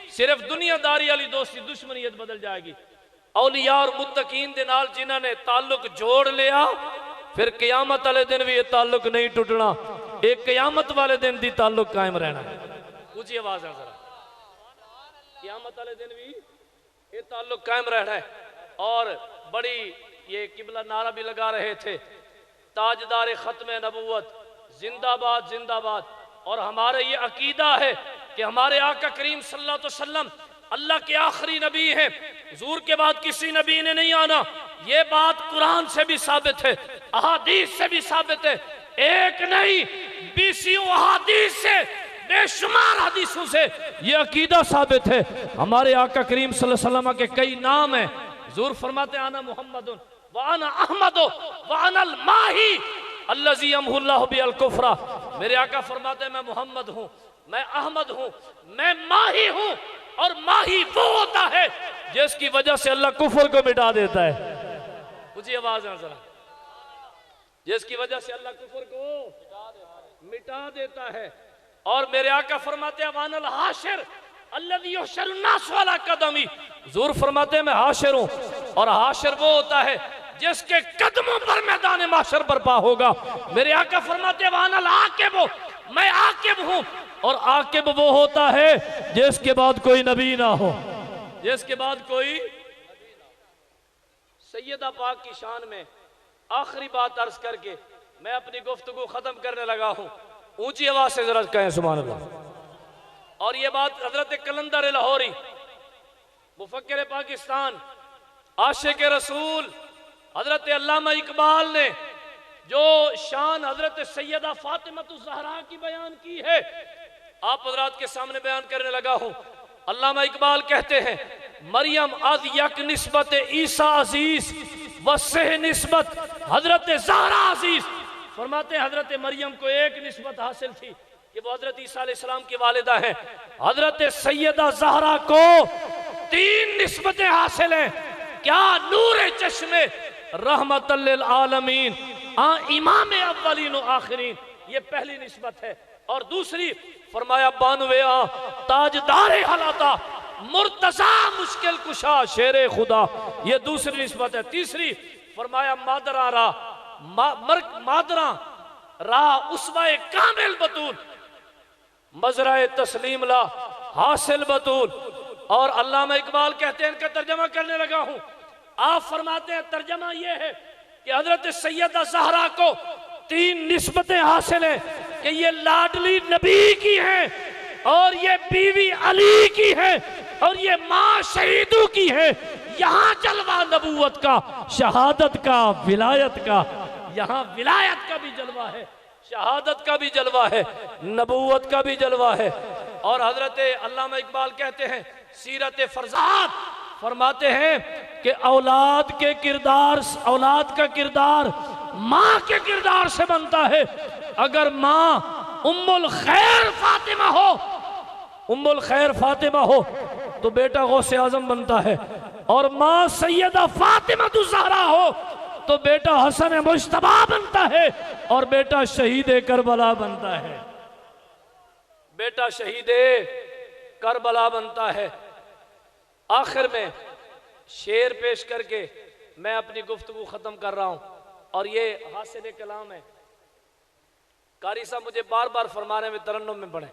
सिर्फ दुनियादारी वाली दोस्ती दुश्मनीयत बदल जाएगी। औलिया और मुत्तकीन दे नाल जिन्हां ने ताल्लुक जोड़ लिया, फिर क़यामत वाले दिन भी ये ताल्लुक नहीं टूटना, एक क़यामत वाले दिन दी ताल्लुक कायम रहना है। ऊंची आवाज है जरा, क़यामत वाले दिन भी ये ताल्लुक कायम रहना है। और बड़ी ये किबला नारा भी लगा रहे थे, ताजदार खत्म नबूवत जिंदाबाद जिंदाबाद। और हमारा ये अकीदा है कि हमारे आका करीम सल्लल्लाहु अलैहि वसल्लम अल्लाह के आखिरी नबी हैं, हुजूर के बाद किसी नबी ने नहीं आना। ये बात कुरान से भी साबित है, अहादीस से भी साबित है, एक नहीं 20 अहादीस से बेशुमार हदीसों से ये अकीदा साबित है। हमारे आका करीम सल्लल्लाहु अलैहि वसल्लम के कई नाम हैं। हुजूर फरमाते आना मुहम्मदुन व अना अहमदु व अनल माही अल्लज़ी यमहुल्लाहु बिल कुफ्रा। मेरे आका फरमाते मैं मोहम्मद हूँ, मैं अहमद हूँ, मैं माही हूँ। और माही वो होता है जिसकी वजह से अल्लाह कुफर को मिटा देता है। मुझे आवाज है जरा, जिसकी वजह से अल्लाह कुफर को मिटा देता है। और मेरे आका फरमाते हैं वानल हाशिर अल्लज़ी युहशरु नास वाला कदमी। हुजूर फरमाते हैं मैं हाशिर हूँ, और हाशिर वो होता है जिसके कदमों पर मैदान माशर बर्पा होगा। मेरे आका फरमाते हैं वानल आकिब, मैं आकिब हूँ। और आकिब वो होता है जिसके बाद कोई नबी ना हो, जिसके बाद कोई। सैयदा पाक की शान में आखिरी बात अर्ज करके मैं अपनी गुफ्तगू खत्म करने लगा हूँ। ऊंची आवाज से जरा कहें सुभान अल्लाह। और ये बात हजरत कलंदर लाहौरी मुफक्किर पाकिस्तान आशिक रसूल हजरत अल्लामा इकबाल ने जो शान हजरत सैयदा फातिमतुज़ ज़हरा की बयान की है, आप हजरात के सामने बयान करने लगा हूं। अल्लामा इकबाल कहते हैं मरियम अज यक निस्बत ईसा अजीज व सेह निस्बत हजरत ज़हरा अजीज। फरमाते हैं हजरत मरियम को एक निस्बत हासिल थी कि वो हजरत ईसा अलैहिस्सलाम की वालिदा है। हजरत सैयदा ज़हरा को 3 निस्बतें हासिल हैं। क्या नूर चश्मे रहमतल लिल आलमीन इमाम अव्वलीन व आखिरीन, ये पहली निस्बत है। और दूसरी फरमाया 92 ताजदार हलाता मुर्तजा मुश्किल कुशा शेरे खुदा, ये दूसरी निस्बत है। तीसरी फरमाया मादरा रा मादरा रा उसवाए कामिल बतूल मजराए तस्लीम ला हासिल बतूल। और अल्लामा इकबाल कहते हैं, इनका तर्जमा करने लगा हूं। आप फरमाते हैं तर्जमा यह है कि हजरत सैयदा ज़हरा को 3 निस्बतें हासिल हैं। कि ये लाडली नबी की है और ये बीवी अली की है और ये माँ शहीदों की है। यहाँ जलवा नबूवत का, शहादत का, विलायत का। यहाँ विलायत का भी जलवा है, शहादत का भी जलवा है, नबूवत का भी जलवा है। और हजरत अल्लामा इकबाल कहते हैं सीरत फरजात फरमाते हैं कि औलाद के किरदार, औलाद का किरदार माँ के किरदार से बनता है। अगर माँ उम्मुल खैर फातिमा हो, उम्मुल खैर फातिमा हो तो बेटा गौसे आजम बनता है, और माँ सैयदा फातिमा ज़हरा हो तो बेटा हसन मुश्तबा बनता है, और बेटा शहीद करबला बनता है। बेटा शहीद करबला बनता है। आखिर में शेर पेश करके मैं अपनी गुफ्तगू खत्म कर रहा हूं, और ये हासिल कलाम है। कारी साहब मुझे बार बार फरमाने में तरन्नुम में पढ़े।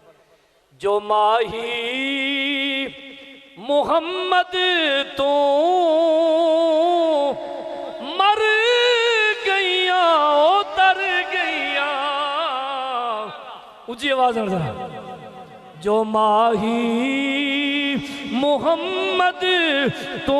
जो माही मोहम्मद तो मर गईया उतर गईया, ऊंची आवाज में जरा। जो माही मोहम्मद तो